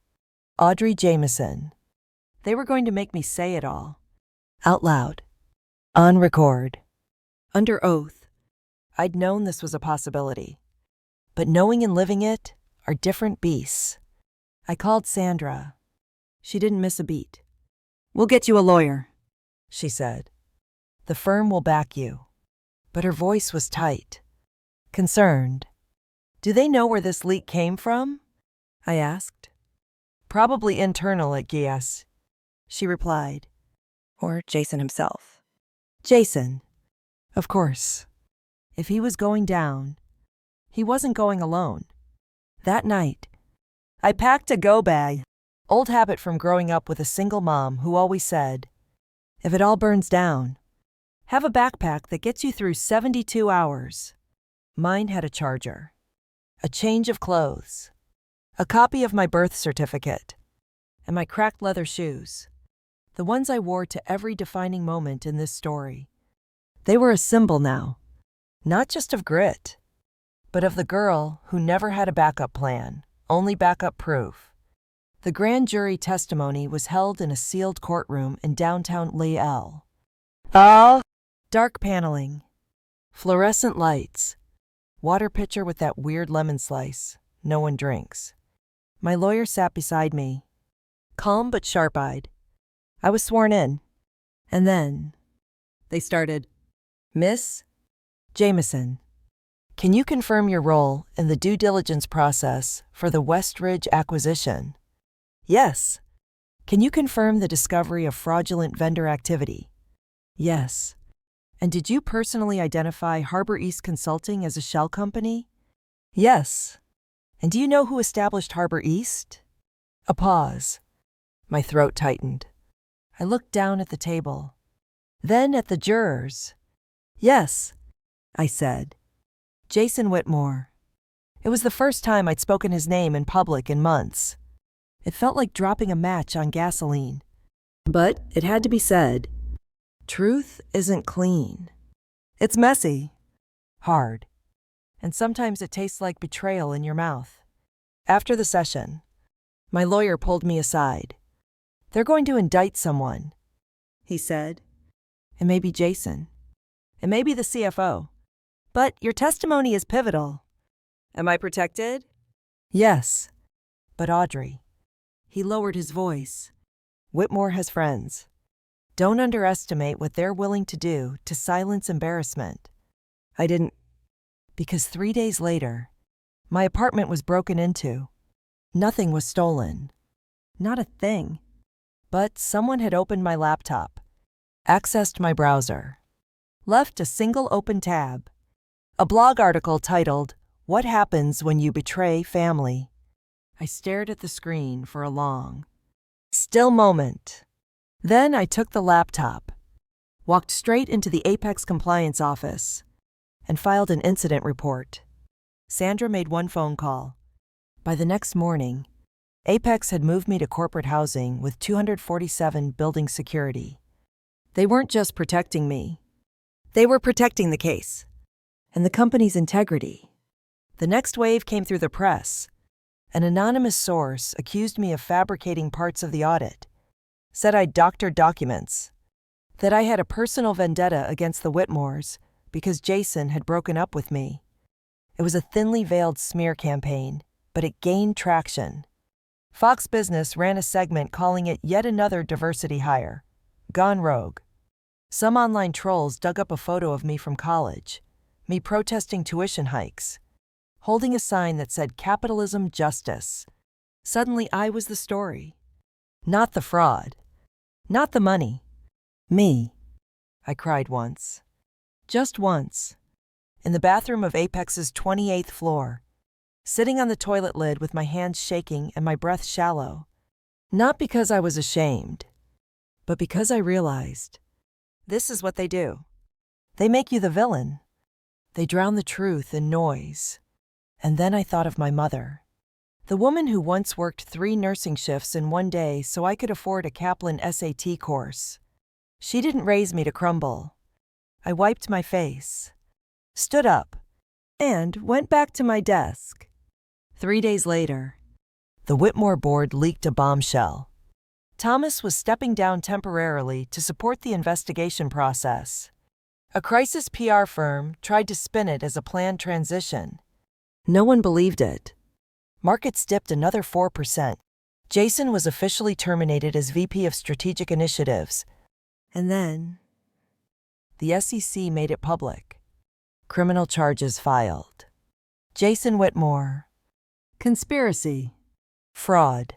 Audrey Jameson. They were going to make me say it all. Out loud. On record. Under oath. I'd known this was a possibility. But knowing and living it are different beasts. I called Sandra. She didn't miss a beat. "We'll get you a lawyer," she said. "The firm will back you." But her voice was tight. Concerned. "Do they know where this leak came from?" I asked. "Probably internal at GS," she replied. Or Jason himself. Jason. Of course. If he was going down, he wasn't going alone. That night, I packed a go bag, old habit from growing up with a single mom who always said, "If it all burns down, have a backpack that gets you through 72 hours. Mine had a charger, a change of clothes, a copy of my birth certificate, and my cracked leather shoes, the ones I wore to every defining moment in this story. They were a symbol now, not just of grit, but of the girl who never had a backup plan, only backup proof. The grand jury testimony was held in a sealed courtroom in downtown Leal. Dark paneling, fluorescent lights, water pitcher with that weird lemon slice no one drinks. My lawyer sat beside me, calm but sharp-eyed. I was sworn in. And then they started. "Miss Jameson, can you confirm your role in the due diligence process for the Westridge acquisition?" "Yes." "Can you confirm the discovery of fraudulent vendor activity?" "Yes." "And did you personally identify Harbor East Consulting as a shell company?" "Yes." "And do you know who established Harbor East?" A pause. My throat tightened. I looked down at the table, then at the jurors. "Yes," I said. "Jason Whitmore." It was the first time I'd spoken his name in public in months. It felt like dropping a match on gasoline. But it had to be said. Truth isn't clean. It's messy, hard, and sometimes it tastes like betrayal in your mouth. After the session, my lawyer pulled me aside. "They're going to indict someone," he said. "It may be Jason. It may be the CFO. But your testimony is pivotal." "Am I protected?" "Yes. But Audrey," he lowered his voice, "Whitmore has friends. Don't underestimate what they're willing to do to silence embarrassment." I didn't. Because 3 days later, my apartment was broken into. Nothing was stolen. Not a thing. But someone had opened my laptop, accessed my browser, left a single open tab, a blog article titled, "What Happens When You Betray Family." I stared at the screen for a long, still moment. Then I took the laptop, walked straight into the Apex compliance office, and filed an incident report. Sandra made one phone call. By the next morning, Apex had moved me to corporate housing with 247 building security. They weren't just protecting me. They were protecting the case and the company's integrity. The next wave came through the press. An anonymous source accused me of fabricating parts of the audit, said I'd doctored documents, that I had a personal vendetta against the Whitmores because Jason had broken up with me. It was a thinly veiled smear campaign, but it gained traction. Fox Business ran a segment calling it yet another diversity hire, gone rogue. Some online trolls dug up a photo of me from college, me protesting tuition hikes, holding a sign that said "Capitalism Justice." Suddenly I was the story. Not the fraud. Not the money. Me. I cried once. Just once. In the bathroom of Apex's 28th floor, sitting on the toilet lid with my hands shaking and my breath shallow. Not because I was ashamed, but because I realized this is what they do. They make you the villain. They drown the truth in noise. And then I thought of my mother. The woman who once worked 3 nursing shifts in one day so I could afford a Kaplan SAT course. She didn't raise me to crumble. I wiped my face, stood up, and went back to my desk. 3 days later, the Whitmore board leaked a bombshell. Thomas was stepping down temporarily to support the investigation process. A crisis PR firm tried to spin it as a planned transition. No one believed it. Markets dipped another 4%. Jason was officially terminated as VP of Strategic Initiatives. And then, the SEC made it public. Criminal charges filed. Jason Whitmore. Conspiracy. Fraud.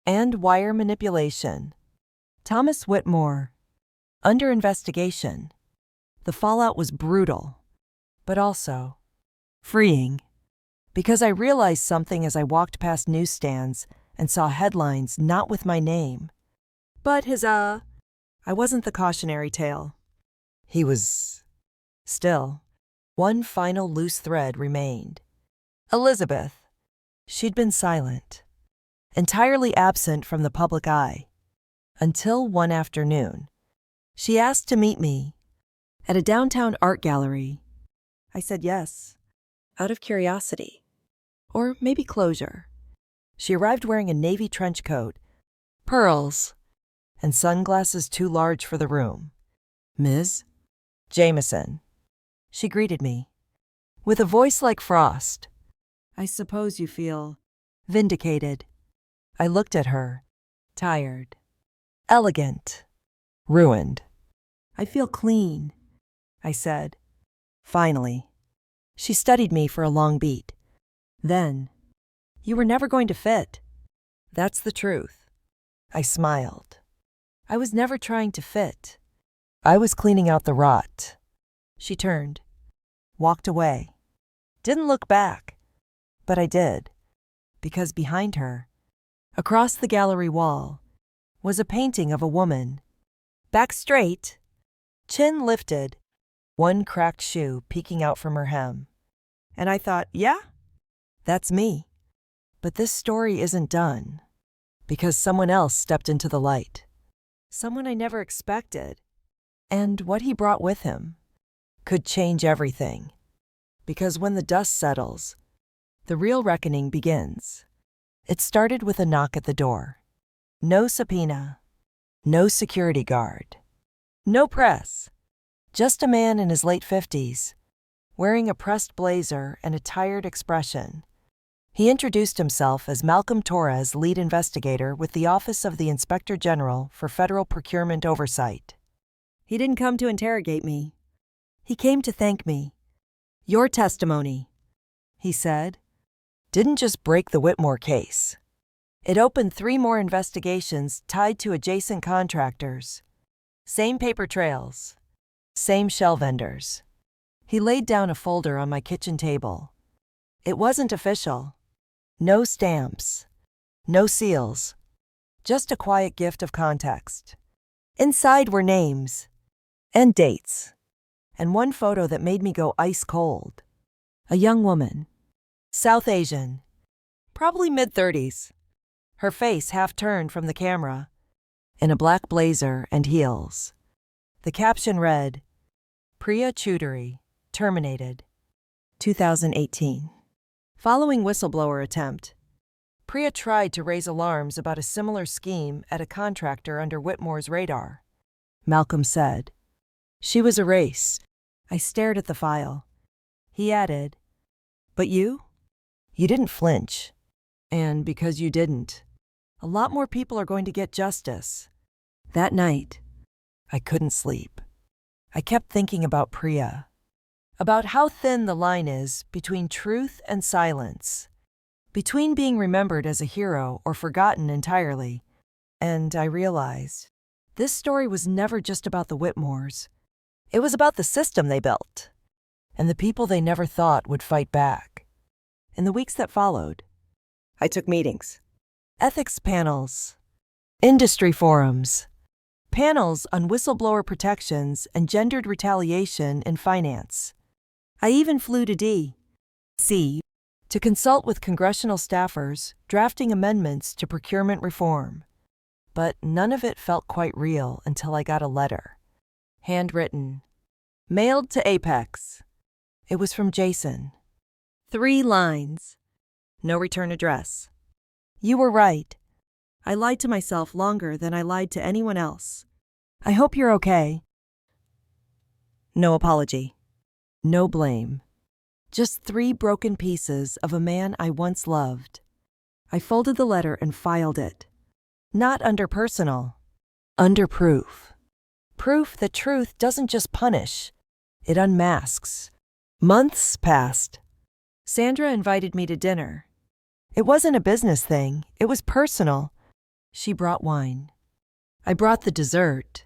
And wire manipulation. Thomas Whitmore. Under investigation. The fallout was brutal, but also freeing, because I realized something as I walked past newsstands and saw headlines not with my name. But I wasn't the cautionary tale. He was. Still, one final loose thread remained. Elizabeth. She'd been silent, entirely absent from the public eye, until one afternoon. She asked to meet me at a downtown art gallery. I said yes, Out of curiosity. or maybe closure. She arrived wearing a navy trench coat, pearls, and sunglasses too large for the room. Ms. Jameson. She greeted me, with a voice like frost. I suppose you feel vindicated. I looked at her, tired, elegant, ruined. I feel clean, I said. Finally. She studied me for a long beat. Then, you were never going to fit. That's the truth. I smiled. I was never trying to fit. I was cleaning out the rot. She turned, walked away. Didn't look back. But I did, because behind her, across the gallery wall, was a painting of a woman. Back straight, chin lifted, one cracked shoe peeking out from her hem. And I thought, yeah, that's me. But this story isn't done, because someone else stepped into the light. Someone I never expected. And what he brought with him could change everything. Because when the dust settles, the real reckoning begins. It started with a knock at the door. No subpoena. No security guard. No press. Just a man in his late 50s, wearing a pressed blazer and a tired expression. He introduced himself as Malcolm Torres, lead investigator with the Office of the Inspector General for Federal Procurement Oversight. He didn't come to interrogate me. He came to thank me. Your testimony, he said, didn't just break the Whitmore case. It opened 3 more investigations tied to adjacent contractors. Same paper trails. Same shell vendors. He laid down a folder on my kitchen table. It wasn't official. No stamps. No seals. Just a quiet gift of context. Inside were names. And dates. And one photo that made me go ice cold. A young woman. South Asian. Probably mid-30s. Her face half turned from the camera. In a black blazer and heels. The caption read, Priya Choudhury, terminated. 2018. Following whistleblower attempt, Priya tried to raise alarms about a similar scheme at a contractor under Whitmore's radar. Malcolm said. She was erased. I stared at the file. He added, But you? You didn't flinch. And because you didn't, a lot more people are going to get justice. That night, I couldn't sleep. I kept thinking about Priya, about how thin the line is between truth and silence, between being remembered as a hero or forgotten entirely. And I realized, this story was never just about the Whitmores. It was about the system they built, and the people they never thought would fight back. In the weeks that followed, I took meetings, ethics panels, industry forums, panels on whistleblower protections and gendered retaliation in finance. I even flew to D.C. to consult with congressional staffers drafting amendments to procurement reform. But none of it felt quite real until I got a letter. Handwritten. Mailed to Apex. It was from Jason. 3 lines. No return address. You were right. I lied to myself longer than I lied to anyone else. I hope you're okay. No apology. No blame. Just 3 broken pieces of a man I once loved. I folded the letter and filed it. Not under personal. Under proof. Proof that truth doesn't just punish. It unmasks. Months passed. Sandra invited me to dinner. It wasn't a business thing. It was personal. She brought wine. I brought the dessert.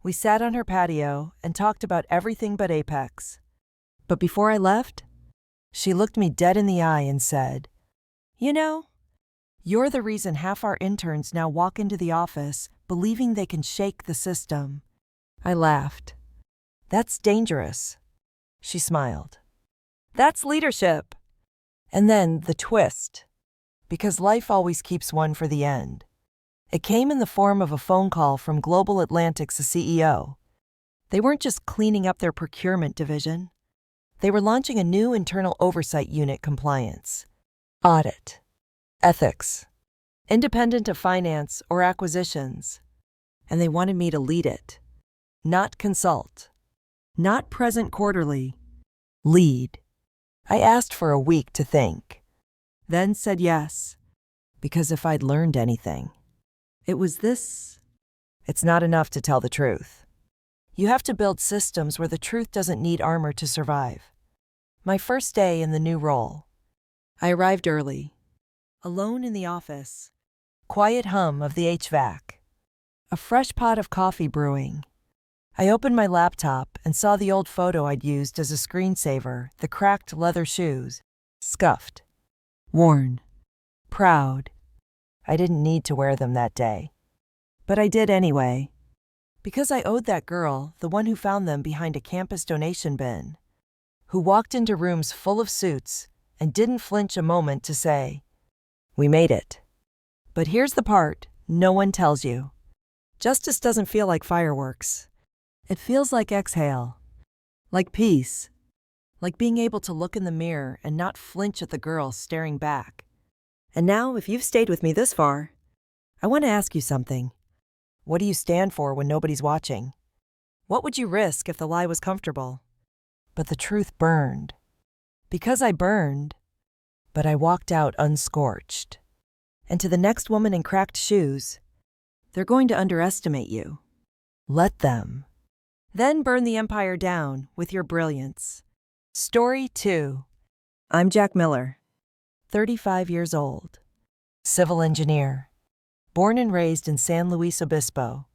We sat on her patio and talked about everything but Apex. But before I left, she looked me dead in the eye and said, "You know, you're the reason half our interns now walk into the office believing they can shake the system." I laughed. "That's dangerous." She smiled. "That's leadership." And then the twist. Because life always keeps one for the end. It came in the form of a phone call from Global Atlantic's CEO. They weren't just cleaning up their procurement division. They were launching a new internal oversight unit: compliance, audit, ethics, independent of finance or acquisitions. And they wanted me to lead it. Not consult. Not present quarterly. Lead. I asked for a week to think. Then said yes. Because if I'd learned anything, it was this. It's not enough to tell the truth. You have to build systems where the truth doesn't need armor to survive. My first day in the new role. I arrived early. Alone in the office. Quiet hum of the HVAC. A fresh pot of coffee brewing. I opened my laptop and saw the old photo I'd used as a screensaver, the cracked leather shoes. Scuffed. Worn. Proud. I didn't need to wear them that day. But I did anyway. Because I owed that girl, the one who found them behind a campus donation bin, who walked into rooms full of suits and didn't flinch a moment to say, "We made it." But here's the part no one tells you. Justice doesn't feel like fireworks. It feels like exhale. Like peace. Like being able to look in the mirror and not flinch at the girl staring back. And now, if you've stayed with me this far, I want to ask you something. What do you stand for when nobody's watching? What would you risk if the lie was comfortable? But the truth burned. Because I burned, but I walked out unscorched. And to the next woman in cracked shoes, they're going to underestimate you. Let them. Then burn the empire down with your brilliance. Story 2. I'm Jack Miller, 35 years old, civil engineer, born and raised in San Luis Obispo,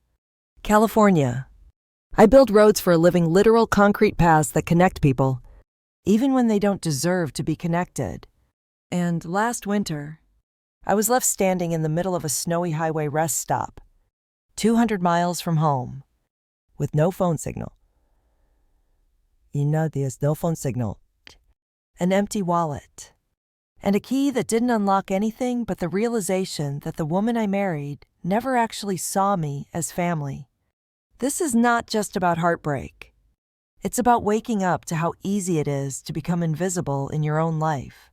California. I build roads for a living, literal concrete paths that connect people, even when they don't deserve to be connected. And last winter, I was left standing in the middle of a snowy highway rest stop, 200 miles from home, with no phone signal. There's no phone signal. An empty wallet. And a key that didn't unlock anything but the realization that the woman I married never actually saw me as family. This is not just about heartbreak. It's about waking up to how easy it is to become invisible in your own life,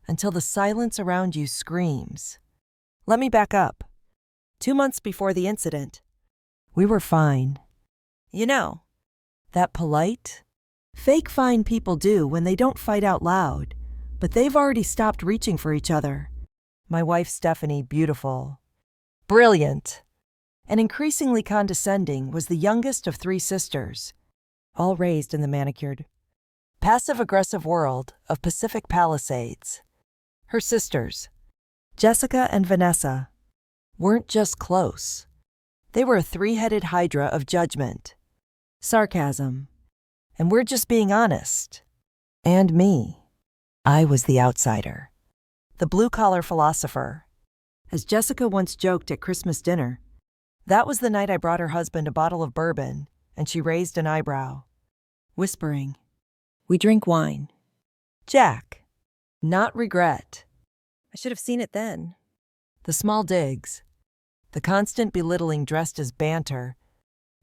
until the silence around you screams. Let me back up. 2 months before the incident, we were fine. You know, that polite, fake fine people do when they don't fight out loud, but they've already stopped reaching for each other. My wife Stephanie, beautiful, brilliant, and increasingly condescending, was the youngest of 3 sisters, all raised in the manicured, passive-aggressive world of Pacific Palisades. Her sisters, Jessica and Vanessa, weren't just close. They were a 3-headed hydra of judgment, sarcasm, and we're just being honest. And me. I was the outsider, the blue-collar philosopher. As Jessica once joked at Christmas dinner, that was the night I brought her husband a bottle of bourbon, and she raised an eyebrow, whispering, "We drink wine." Jack. Not regret. I should have seen it then. The small digs. The constant belittling dressed as banter.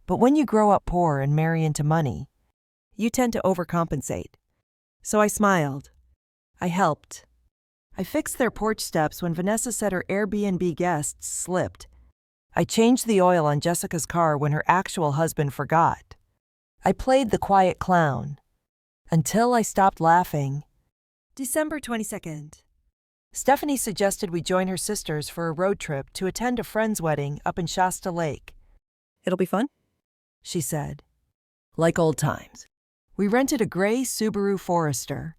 But when you grow up poor and marry into money, you tend to overcompensate. So I smiled. I helped. I fixed their porch steps when Vanessa said her Airbnb guests slipped. I changed the oil on Jessica's car when her actual husband forgot. I played the quiet clown. Until I stopped laughing. December 22nd. Stephanie suggested we join her sisters for a road trip to attend a friend's wedding up in Shasta Lake. It'll be fun? She said. Like old times. We rented a gray Subaru Forester,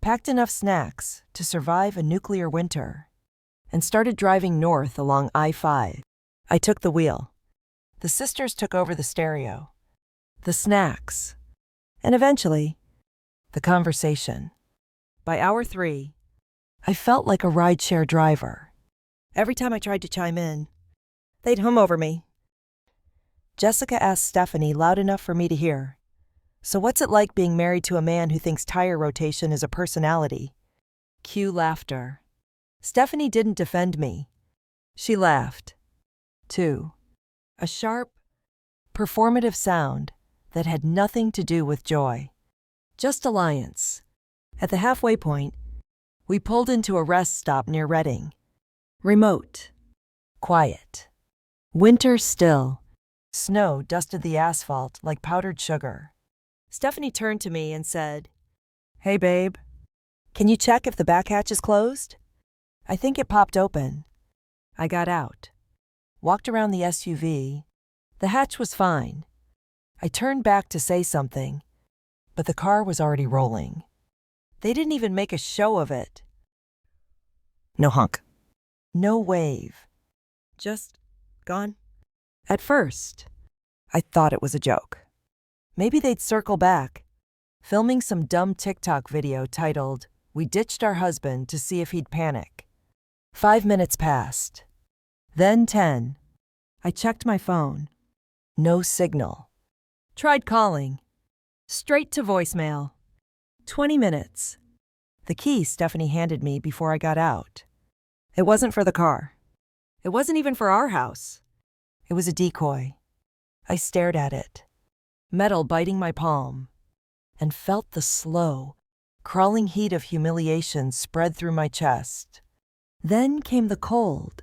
packed enough snacks to survive a nuclear winter, and started driving north along I-5. I took the wheel. The sisters took over the stereo, the snacks, and eventually, the conversation. By hour 3, I felt like a rideshare driver. Every time I tried to chime in, they'd hum over me. Jessica asked Stephanie loud enough for me to hear. So what's it like being married to a man who thinks tire rotation is a personality? Cue laughter. Stephanie didn't defend me. She laughed. Too. A sharp, performative sound that had nothing to do with joy. Just alliance. At the halfway point, we pulled into a rest stop near Redding. Remote. Quiet. Winter still. Snow dusted the asphalt like powdered sugar. Stephanie turned to me and said, "Hey, babe. Can you check if the back hatch is closed?" I think it popped open. I got out. Walked around the SUV. The hatch was fine. I turned back to say something, but the car was already rolling. They didn't even make a show of it. No honk. No wave. Just gone. At first, I thought it was a joke. Maybe they'd circle back, filming some dumb TikTok video titled, "We ditched our husband to see if he'd panic." 5 minutes passed. Then 10. I checked my phone. No signal. Tried calling. Straight to voicemail. 20 minutes. The key Stephanie handed me before I got out. It wasn't for the car. It wasn't even for our house. It was a decoy. I stared at it, metal biting my palm, and felt the slow, crawling heat of humiliation spread through my chest. Then came the cold,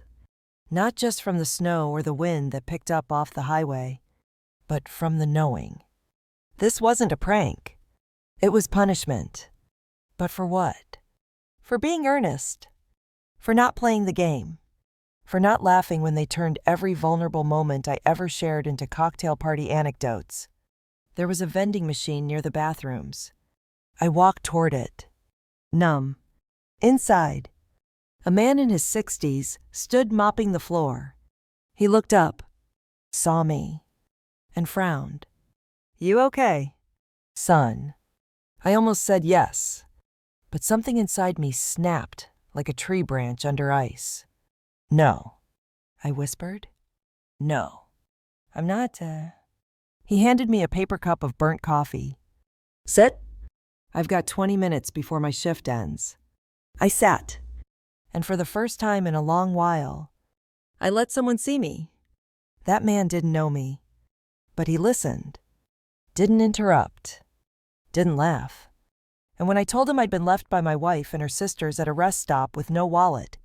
not just from the snow or the wind that picked up off the highway, but from the knowing. This wasn't a prank. It was punishment. But for what? For being earnest. For not playing the game. For not laughing when they turned every vulnerable moment I ever shared into cocktail party anecdotes. There was a vending machine near the bathrooms. I walked toward it. Numb. Inside, a man in his 60s stood mopping the floor. He looked up, saw me, and frowned. "You okay, son?" I almost said yes, but something inside me snapped like a tree branch under ice. "No," I whispered. "No, I'm not, He handed me a paper cup of burnt coffee. "Sit. I've got 20 minutes before my shift ends." I sat, and for the first time in a long while, I let someone see me. That man didn't know me, but he listened, didn't interrupt, didn't laugh. And when I told him I'd been left by my wife and her sisters at a rest stop with no wallet,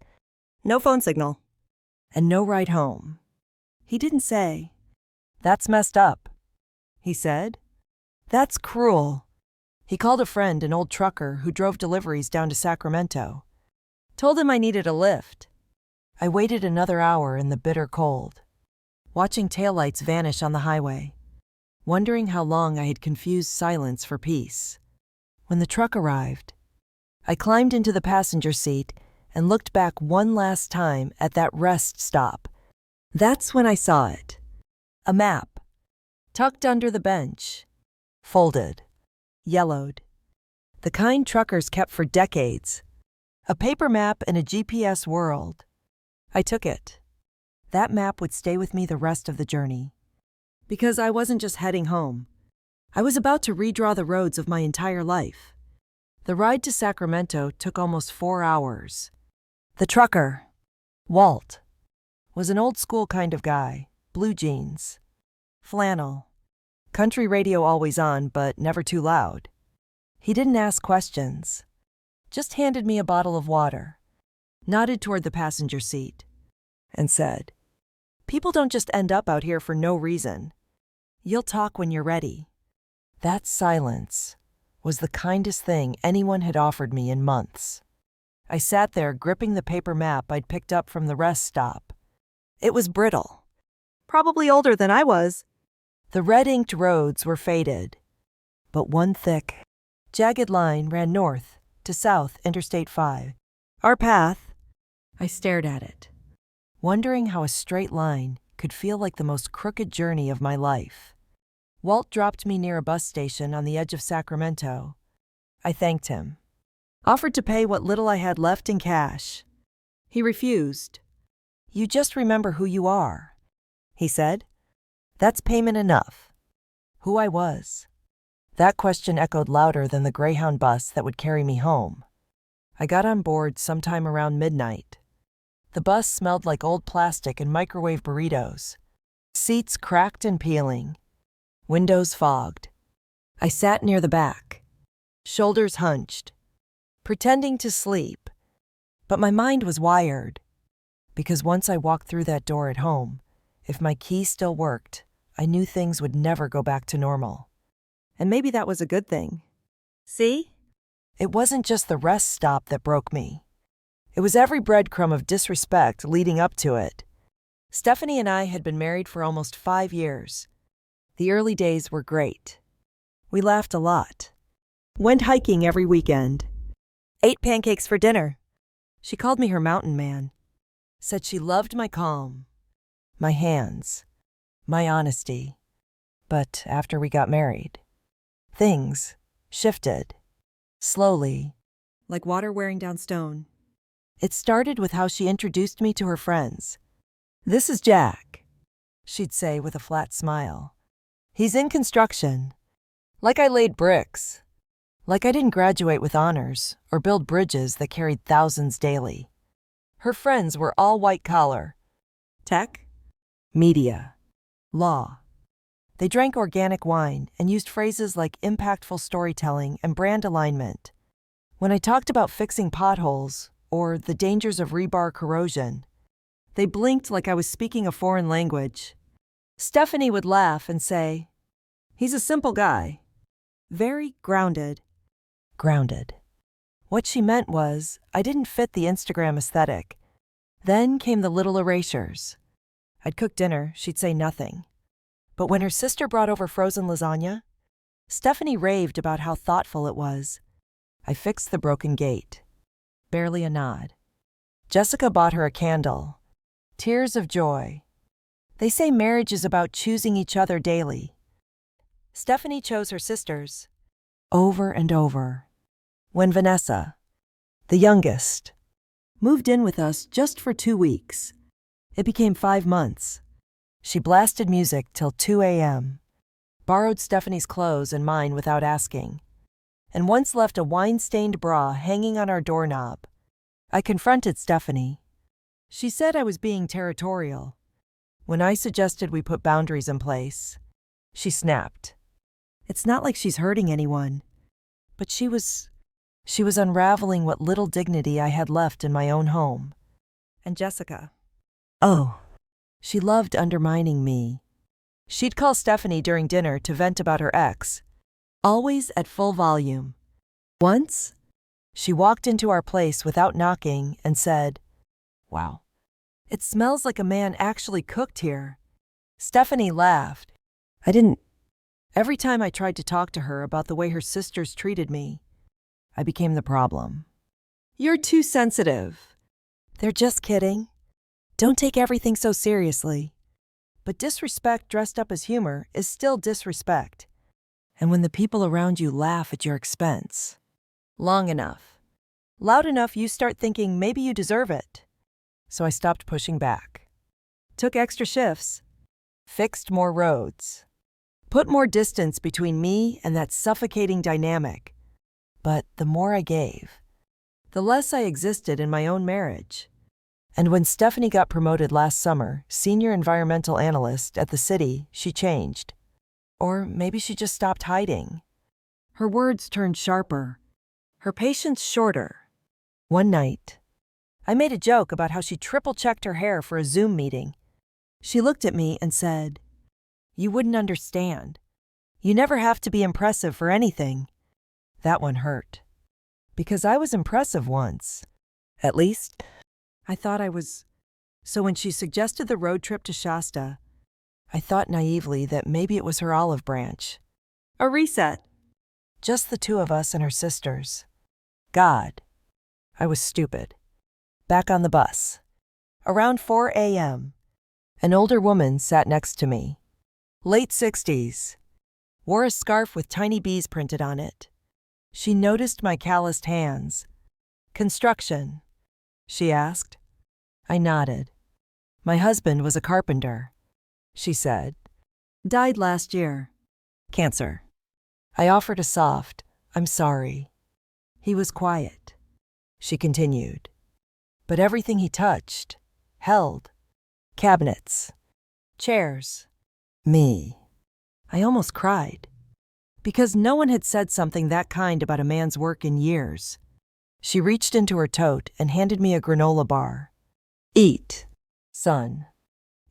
No phone signal, and no ride home, he didn't say, "That's messed up." He said, "That's cruel." He called a friend, an old trucker who drove deliveries down to Sacramento. Told him I needed a lift. I waited another hour in the bitter cold, watching taillights vanish on the highway, wondering how long I had confused silence for peace. When the truck arrived, I climbed into the passenger seat and looked back one last time at that rest stop. That's when I saw it. A map, tucked under the bench, folded, yellowed. The kind truckers kept for decades. A paper map in a GPS world. I took it. That map would stay with me the rest of the journey. Because I wasn't just heading home. I was about to redraw the roads of my entire life. The ride to Sacramento took almost 4 hours. The trucker, Walt, was an old-school kind of guy, blue jeans, flannel, country radio always on but never too loud. He didn't ask questions, just handed me a bottle of water, nodded toward the passenger seat, and said, "People don't just end up out here for no reason. You'll talk when you're ready." That silence was the kindest thing anyone had offered me in months. I sat there gripping the paper map I'd picked up from the rest stop. It was brittle. Probably older than I was. The red-inked roads were faded, but one thick, jagged line ran north to South Interstate 5. Our path. I stared at it, wondering how a straight line could feel like the most crooked journey of my life. Walt dropped me near a bus station on the edge of Sacramento. I thanked him, offered to pay what little I had left in cash. He refused. "You just remember who you are," he said. "That's payment enough." Who I was. That question echoed louder than the Greyhound bus that would carry me home. I got on board sometime around midnight. The bus smelled like old plastic and microwave burritos. Seats cracked and peeling. Windows fogged. I sat near the back, shoulders hunched, pretending to sleep. But my mind was wired, because once I walked through that door at home, if my key still worked, I knew things would never go back to normal. And maybe that was a good thing. See? It wasn't just the rest stop that broke me. It was every breadcrumb of disrespect leading up to it. Stephanie and I had been married for almost 5 years. The early days were great. We laughed a lot. Went hiking every weekend. Ate pancakes for dinner. She called me her mountain man. Said she loved my calm, my hands, my honesty. But after we got married, things shifted. Slowly. Like water wearing down stone. It started with how she introduced me to her friends. "This is Jack," she'd say with a flat smile. "He's in construction." Like I laid bricks. Like I didn't graduate with honors or build bridges that carried thousands daily. Her friends were all white-collar. Tech, media, law. They drank organic wine and used phrases like impactful storytelling and brand alignment. When I talked about fixing potholes or the dangers of rebar corrosion, they blinked like I was speaking a foreign language. Stephanie would laugh and say, "He's a simple guy." Very grounded. Grounded. What she meant was, I didn't fit the Instagram aesthetic. Then came the little erasures. I'd cook dinner, she'd say nothing. But when her sister brought over frozen lasagna, Stephanie raved about how thoughtful it was. I fixed the broken gate. Barely a nod. Jessica bought her a candle. Tears of joy. They say marriage is about choosing each other daily. Stephanie chose her sisters. Over and over. When Vanessa, the youngest, moved in with us just for 2 weeks, it became 5 months. She blasted music till 2 a.m., borrowed Stephanie's clothes and mine without asking, and once left a wine-stained bra hanging on our doorknob. I confronted Stephanie. She said I was being territorial. When I suggested we put boundaries in place, she snapped. It's not like she's hurting anyone, but she was unraveling what little dignity I had left in my own home. And Jessica. Oh, she loved undermining me. She'd call Stephanie during dinner to vent about her ex, always at full volume. Once, she walked into our place without knocking and said, "Wow, it smells like a man actually cooked here." Stephanie laughed. I didn't. Every time I tried to talk to her about the way her sisters treated me, I became the problem. "You're too sensitive." "They're just kidding. Don't take everything so seriously." But disrespect dressed up as humor is still disrespect. And when the people around you laugh at your expense, long enough, loud enough, you start thinking maybe you deserve it. So I stopped pushing back. Took extra shifts. Fixed more roads. Put more distance between me and that suffocating dynamic. But the more I gave, the less I existed in my own marriage. And when Stephanie got promoted last summer, senior environmental analyst at the city, she changed. Or maybe she just stopped hiding. Her words turned sharper, her patience shorter. One night, I made a joke about how she triple-checked her hair for a Zoom meeting. She looked at me and said, "You wouldn't understand. You never have to be impressive for anything." That one hurt. Because I was impressive once. At least, I thought I was. So when she suggested the road trip to Shasta, I thought naively that maybe it was her olive branch. A reset. Just the two of us and her sisters. God. I was stupid. Back on the bus. Around 4 a.m., an older woman sat next to me. Late 60s. Wore a scarf with tiny bees printed on it. She noticed my calloused hands. "Construction?" she asked. I nodded. "My husband was a carpenter," she said. "Died last year. Cancer." I offered a soft, "I'm sorry." He was quiet. She continued. "But everything he touched, held. Cabinets. Chairs. Me." I almost cried. Because no one had said something that kind about a man's work in years. She reached into her tote and handed me a granola bar. "Eat, son.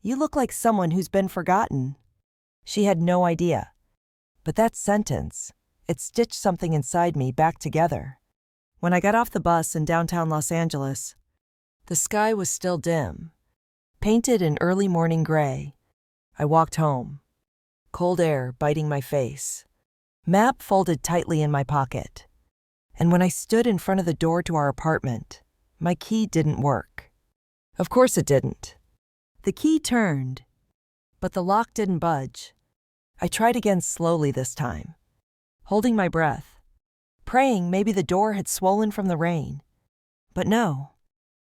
You look like someone who's been forgotten." She had no idea. But that sentence, it stitched something inside me back together. When I got off the bus in downtown Los Angeles, the sky was still dim, painted in early morning gray. I walked home. Cold air biting my face. Map folded tightly in my pocket. And when I stood in front of the door to our apartment, my key didn't work. Of course it didn't. The key turned, but the lock didn't budge. I tried again slowly this time, holding my breath, praying maybe the door had swollen from the rain. But no,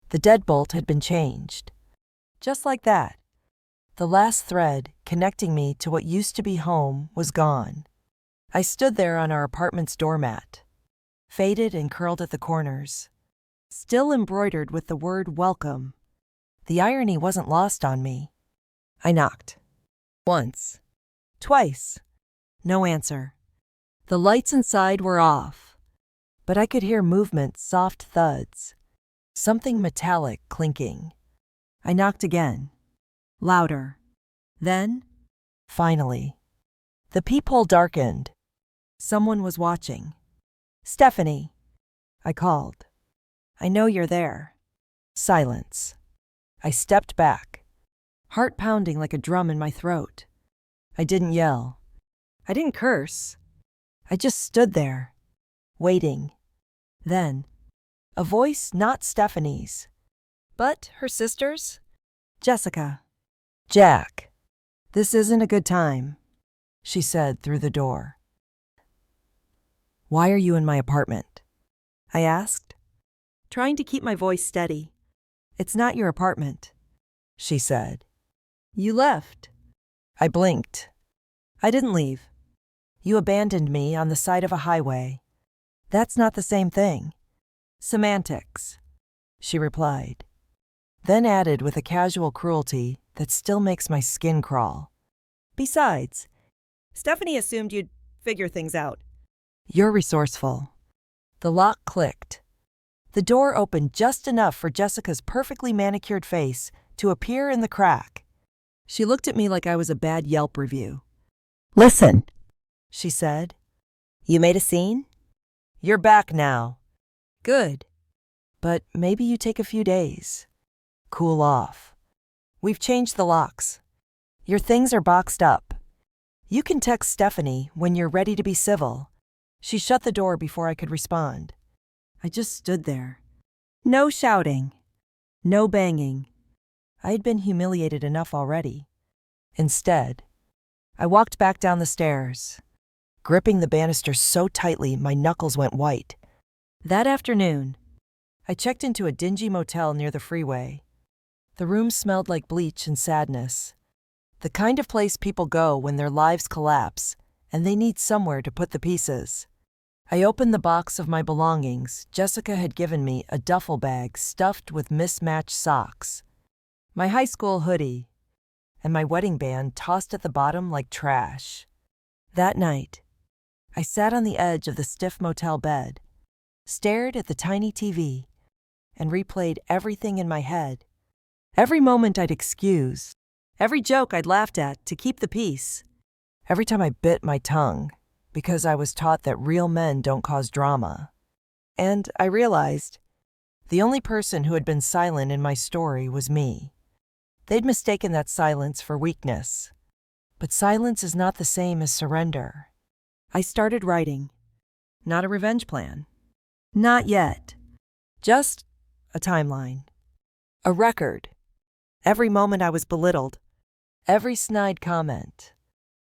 the deadbolt had been changed. Just like that, the last thread connecting me to what used to be home was gone. I stood there on our apartment's doormat, faded and curled at the corners, still embroidered with the word welcome. The irony wasn't lost on me. I knocked. Once. Twice. No answer. The lights inside were off, but I could hear movement, soft thuds, something metallic clinking. I knocked again. Louder. Then, finally, the peephole darkened. Someone was watching. "Stephanie," I called. "I know you're there." Silence. I stepped back, heart pounding like a drum in my throat. I didn't yell. I didn't curse. I just stood there, waiting. Then, a voice not Stephanie's, but her sister's. "Jessica." "Jack, this isn't a good time," she said through the door. "Why are you in my apartment?" I asked, trying to keep my voice steady. "It's not your apartment," she said. "You left." I blinked. "I didn't leave. You abandoned me on the side of a highway. That's not the same thing." "Semantics," she replied, then added with a casual cruelty that still makes my skin crawl. "Besides, Stephanie assumed you'd figure things out." "You're resourceful." The lock clicked. The door opened just enough for Jessica's perfectly manicured face to appear in the crack. She looked at me like I was a bad Yelp review. "Listen," she said. "You made a scene? You're back now." "Good. But maybe you take a few days. Cool off. We've changed the locks. Your things are boxed up. You can text Stephanie when you're ready to be civil." She shut the door before I could respond. I just stood there. No shouting. No banging. I had been humiliated enough already. Instead, I walked back down the stairs, gripping the banister so tightly my knuckles went white. That afternoon, I checked into a dingy motel near the freeway. The room smelled like bleach and sadness. The kind of place people go when their lives collapse and they need somewhere to put the pieces. I opened the box of my belongings. Jessica had given me a duffel bag stuffed with mismatched socks, my high school hoodie, and my wedding band tossed at the bottom like trash. That night, I sat on the edge of the stiff motel bed, stared at the tiny TV, and replayed everything in my head. Every moment I'd excuse, every joke I'd laughed at to keep the peace, every time I bit my tongue, because I was taught that real men don't cause drama. And I realized the only person who had been silent in my story was me. They'd mistaken that silence for weakness. But silence is not the same as surrender. I started writing. Not a revenge plan. Not yet. Just a timeline. A record. Every moment I was belittled. Every snide comment.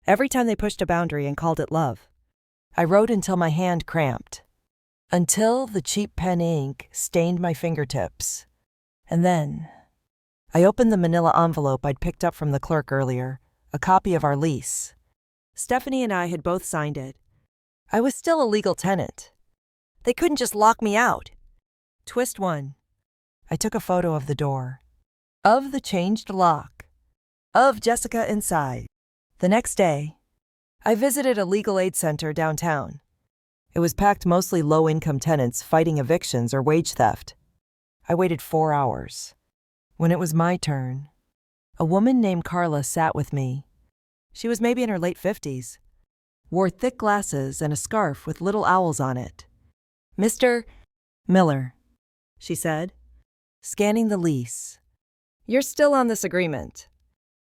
Every time they pushed a boundary and called it love. I wrote until my hand cramped. Until the cheap pen ink stained my fingertips. And then I opened the manila envelope I'd picked up from the clerk earlier, a copy of our lease. Stephanie and I had both signed it. I was still a legal tenant. They couldn't just lock me out. Twist 1. I took a photo of the door. Of the changed lock. Of Jessica inside. The next day, I visited a legal aid center downtown. It was packed mostly low-income tenants fighting evictions or wage theft. I waited 4 hours. When it was my turn, a woman named Carla sat with me. She was maybe in her late 50s, wore thick glasses and a scarf with little owls on it. "Mr. Miller," she said, scanning the lease. "You're still on this agreement,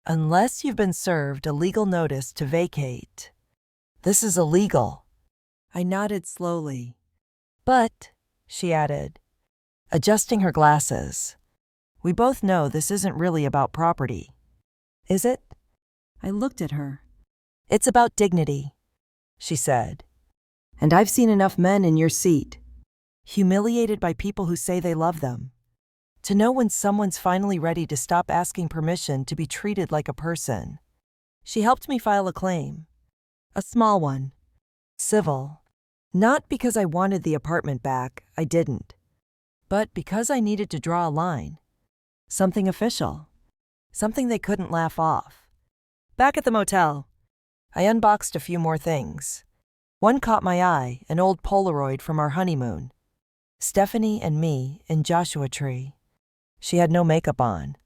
unless you've been served a legal notice to vacate. This is illegal." I nodded slowly. "But," she added, adjusting her glasses, "we both know this isn't really about property. Is it?" I looked at her. "It's about dignity," she said. "And I've seen enough men in your seat, humiliated by people who say they love them, to know when someone's finally ready to stop asking permission to be treated like a person." She helped me file a claim. A small one. Civil. Not because I wanted the apartment back, I didn't. But because I needed to draw a line. Something official. Something they couldn't laugh off. Back at the motel, I unboxed a few more things. One caught my eye, an old Polaroid from our honeymoon. Stephanie and me in Joshua Tree. She had no makeup on.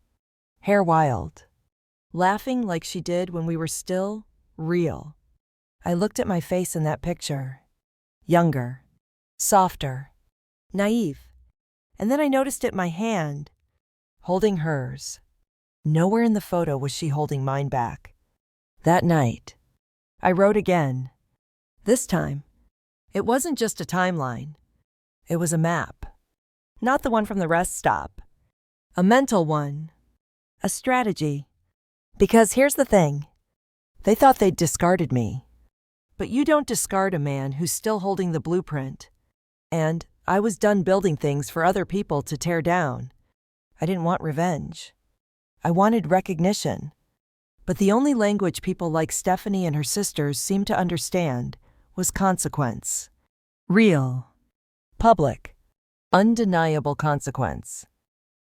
Hair wild. Laughing like she did when we were still real. I looked at my face in that picture. Younger. Softer. Naive. And then I noticed it in my hand, holding hers. Nowhere in the photo was she holding mine back. That night, I wrote again. This time, it wasn't just a timeline. It was a map. Not the one from the rest stop. A mental one. A strategy. Because here's the thing. They thought they'd discarded me. But you don't discard a man who's still holding the blueprint. And I was done building things for other people to tear down. I didn't want revenge. I wanted recognition. But the only language people like Stephanie and her sisters seemed to understand was consequence. Real. Public. Undeniable consequence.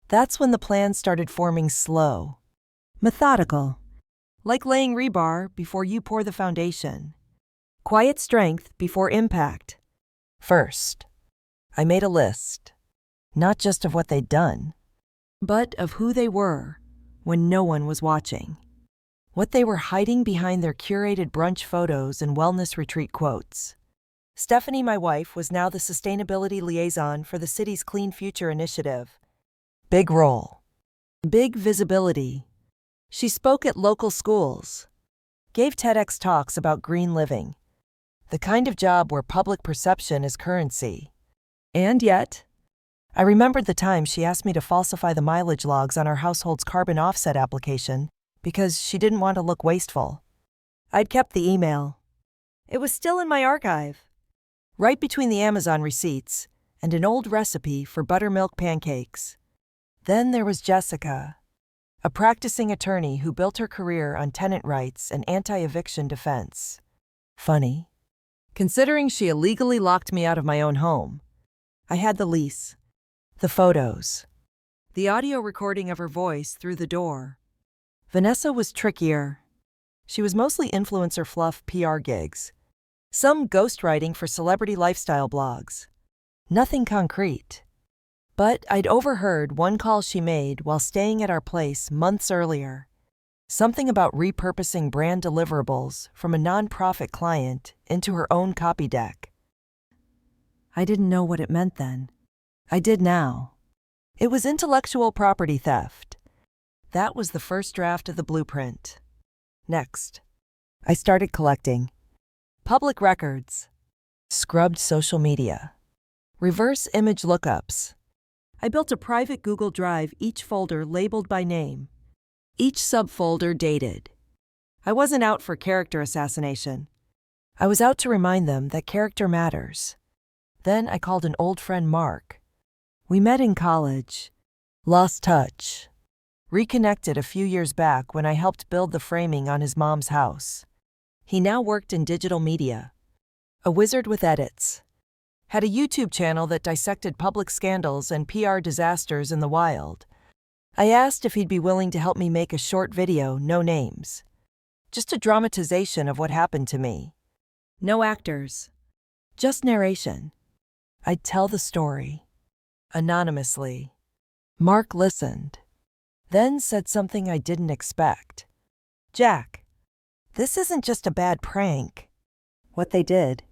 That's when the plan started forming slow. Methodical. Like laying rebar before you pour the foundation. Quiet strength before impact. First, I made a list. Not just of what they'd done, but of who they were when no one was watching. What they were hiding behind their curated brunch photos and wellness retreat quotes. Stephanie, my wife, was now the sustainability liaison for the city's Clean Future initiative. Big role. Big visibility. She spoke at local schools. Gave TEDx talks about green living. The kind of job where public perception is currency. And yet, I remembered the time she asked me to falsify the mileage logs on our household's carbon offset application because she didn't want to look wasteful. I'd kept the email. It was still in my archive, right between the Amazon receipts and an old recipe for buttermilk pancakes. Then there was Jessica, a practicing attorney who built her career on tenant rights and anti-eviction defense. Funny, considering she illegally locked me out of my own home. I had the lease, the photos, the audio recording of her voice through the door. Vanessa was trickier. She was mostly influencer fluff PR gigs. Some ghostwriting for celebrity lifestyle blogs. Nothing concrete. But I'd overheard one call she made while staying at our place months earlier. Something about repurposing brand deliverables from a nonprofit client into her own copy deck. I didn't know what it meant then. I did now. It was intellectual property theft. That was the first draft of the blueprint. Next, I started collecting public records, scrubbed social media, reverse image lookups. I built a private Google Drive, each folder labeled by name, each subfolder dated. I wasn't out for character assassination. I was out to remind them that character matters. Then I called an old friend, Mark. We met in college, lost touch, reconnected a few years back when I helped build the framing on his mom's house. He now worked in digital media, a wizard with edits, had a YouTube channel that dissected public scandals and PR disasters in the wild. I asked if he'd be willing to help me make a short video, no names. Just a dramatization of what happened to me. No actors. Just narration. I'd tell the story. Anonymously. Mark listened. Then said something I didn't expect. Jack, this isn't just a bad prank. What they did.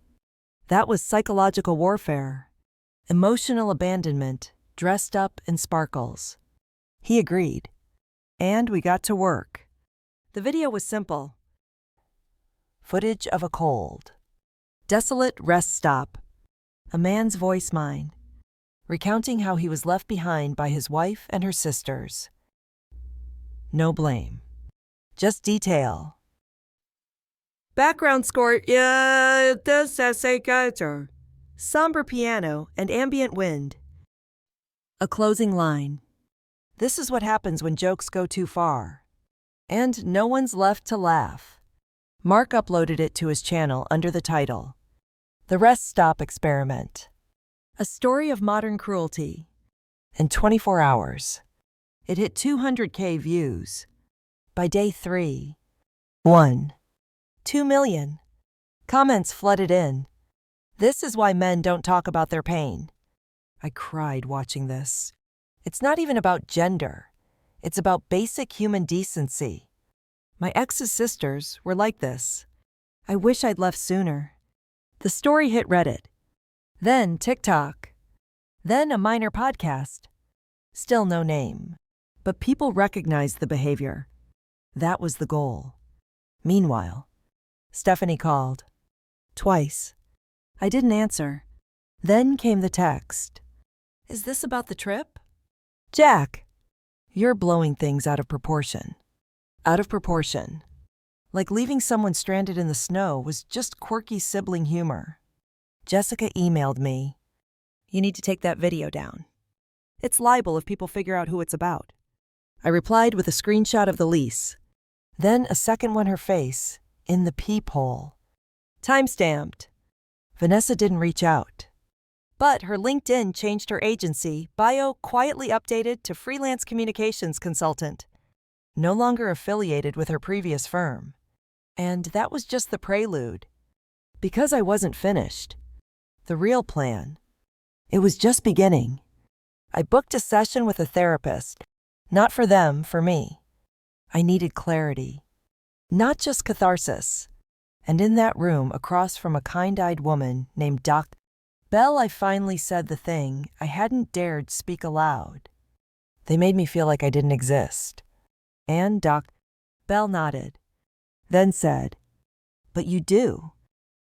That was psychological warfare. Emotional abandonment, dressed up in sparkles. He agreed. And we got to work. The video was simple. Footage of a cold, desolate rest stop. A man's voice mine, recounting how he was left behind by his wife and her sisters. No blame. Just detail. Background score, this essay guitar. Somber piano and ambient wind. A closing line. This is what happens when jokes go too far. And no one's left to laugh. Mark uploaded it to his channel under the title, The Rest Stop Experiment. A story of modern cruelty. In 24 hours, it hit 200K views. By day 3, 2 million. Comments flooded in. This is why men don't talk about their pain. I cried watching this. It's not even about gender. It's about basic human decency. My ex's sisters were like this. I wish I'd left sooner. The story hit Reddit. Then TikTok. Then a minor podcast. Still no name. But people recognized the behavior. That was the goal. Meanwhile, Stephanie called. Twice. I didn't answer. Then came the text. Is this about the trip? Jack, you're blowing things out of proportion. Out of proportion. Like leaving someone stranded in the snow was just quirky sibling humor. Jessica emailed me. You need to take that video down. It's libel if people figure out who it's about. I replied with a screenshot of the lease. Then a second one, her face, in the peephole. Timestamped. Vanessa didn't reach out. But her LinkedIn changed her agency, bio quietly updated to freelance communications consultant. No longer affiliated with her previous firm. And that was just the prelude. Because I wasn't finished. The real plan. It was just beginning. I booked a session with a therapist. Not for them, for me. I needed clarity. Not just catharsis. And in that room, across from a kind-eyed woman named Doc Bell, I finally said the thing I hadn't dared speak aloud. They made me feel like I didn't exist. And Doc Bell nodded. Then said, but you do.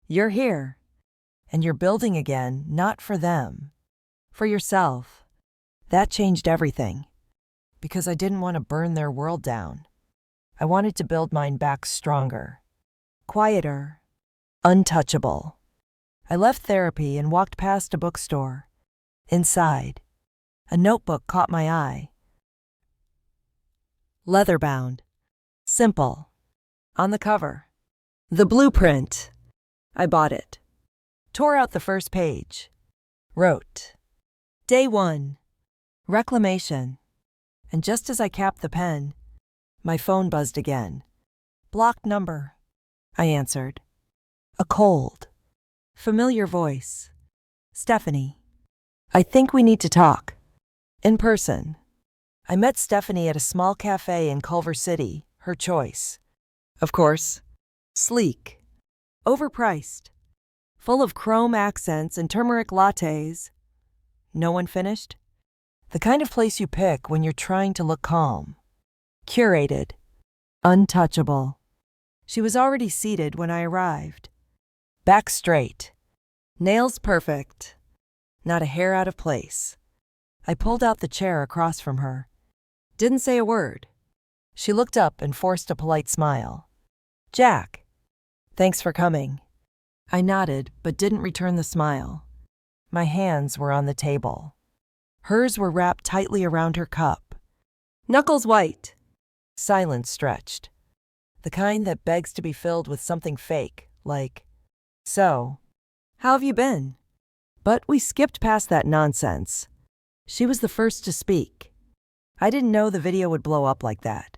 You're here. And you're building again, not for them. For yourself. That changed everything. Because I didn't want to burn their world down. I wanted to build mine back stronger. Quieter. Untouchable. I left therapy and walked past a bookstore. Inside, a notebook caught my eye. Leather-bound. Simple. On the cover. The blueprint. I bought it. Tore out the first page. Wrote. Day 1. Reclamation. And just as I capped the pen, my phone buzzed again. Blocked number. I answered. A cold, familiar voice. Stephanie. I think we need to talk. In person. I met Stephanie at a small cafe in Culver City, her choice. Of course. Sleek. Overpriced. Full of chrome accents and turmeric lattes. No one finished? The kind of place you pick when you're trying to look calm. Curated. Untouchable. She was already seated when I arrived. Back straight. Nails perfect. Not a hair out of place. I pulled out the chair across from her. Didn't say a word. She looked up and forced a polite smile. Jack. Thanks for coming. I nodded, but didn't return the smile. My hands were on the table. Hers were wrapped tightly around her cup. Knuckles white. Silence stretched. The kind that begs to be filled with something fake, like, "So, how have you been?" But we skipped past that nonsense. She was the first to speak. I didn't know the video would blow up like that.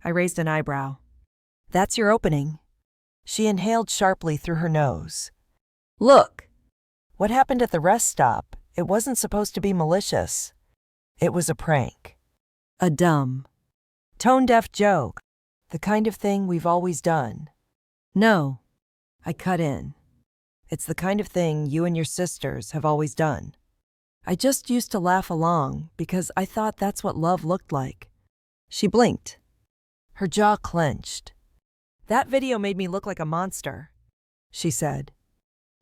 I raised an eyebrow. That's your opening. She inhaled sharply through her nose. Look. What happened at the rest stop, it wasn't supposed to be malicious. It was a prank. A dumb, tone-deaf joke. The kind of thing we've always done. No. I cut in. It's the kind of thing you and your sisters have always done. I just used to laugh along because I thought that's what love looked like. She blinked. Her jaw clenched. That video made me look like a monster, she said.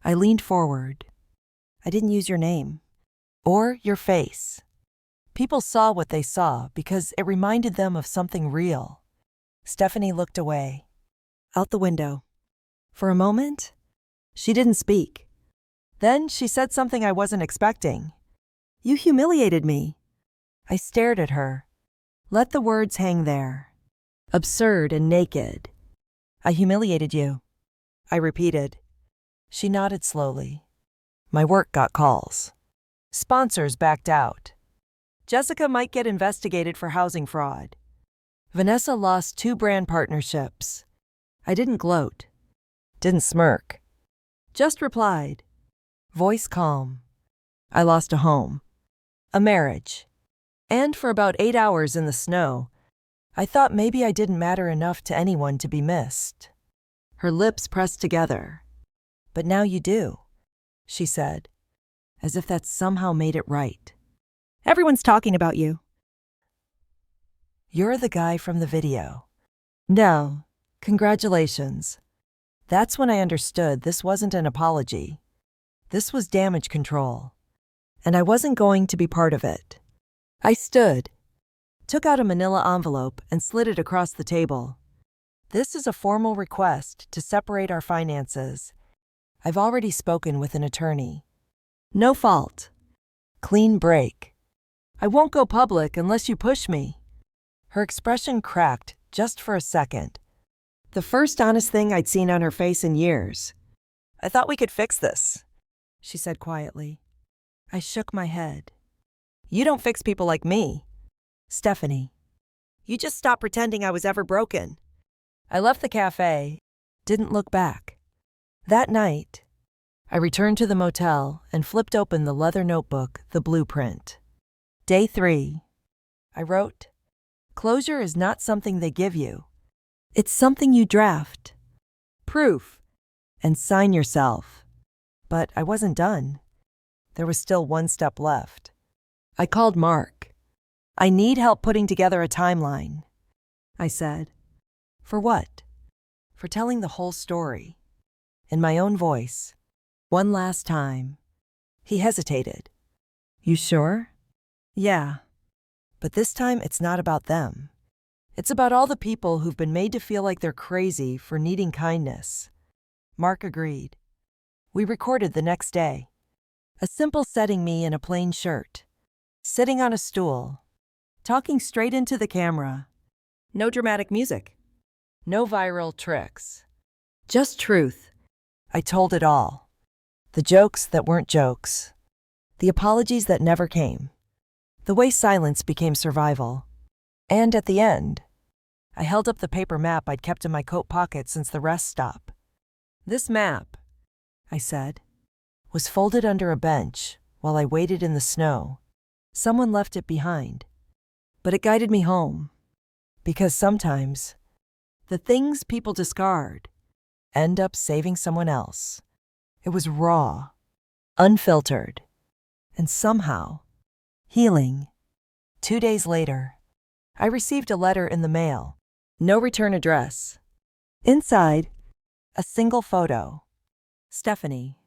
I leaned forward. I didn't use your name. Or your face. People saw what they saw because it reminded them of something real. Stephanie looked away. Out the window. For a moment, she didn't speak. Then she said something I wasn't expecting. You humiliated me. I stared at her. Let the words hang there. Absurd and naked. I humiliated you. I repeated. She nodded slowly. My work got calls. Sponsors backed out. Jessica might get investigated for housing fraud. Vanessa lost 2 brand partnerships. I didn't gloat. Didn't smirk. Just replied. Voice calm. I lost a home. A marriage. And for about 8 hours in the snow, I thought maybe I didn't matter enough to anyone to be missed. Her lips pressed together. But now you do, she said, as if that somehow made it right. Everyone's talking about you. You're the guy from the video. No, congratulations. That's when I understood this wasn't an apology. This was damage control. And I wasn't going to be part of it. I stood, took out a manila envelope and slid it across the table. This is a formal request to separate our finances. I've already spoken with an attorney. No fault. Clean break. I won't go public unless you push me. Her expression cracked just for a second. The first honest thing I'd seen on her face in years. I thought we could fix this, she said quietly. I shook my head. You don't fix people like me. Stephanie. You just stop pretending I was ever broken. I left the cafe, didn't look back. That night, I returned to the motel and flipped open the leather notebook, the blueprint. Day 3. I wrote, closure is not something they give you. It's something you draft. Proof. And sign yourself. But I wasn't done. There was still one step left. I called Mark. I need help putting together a timeline, I said. For what? For telling the whole story. In my own voice. One last time. He hesitated. You sure? Yeah. But this time it's not about them. It's about all the people who've been made to feel like they're crazy for needing kindness. Mark agreed. We recorded the next day. A simple setting, me in a plain shirt. Sitting on a stool. Talking straight into the camera. No dramatic music. No viral tricks. Just truth. I told it all. The jokes that weren't jokes. The apologies that never came. The way silence became survival. And at the end, I held up the paper map I'd kept in my coat pocket since the rest stop. This map, I said, was folded under a bench while I waited in the snow. Someone left it behind. But it guided me home. Because sometimes, the things people discard end up saving someone else. It was raw, unfiltered, and somehow healing. 2 days later, I received a letter in the mail. No return address. Inside, a single photo. Stephanie,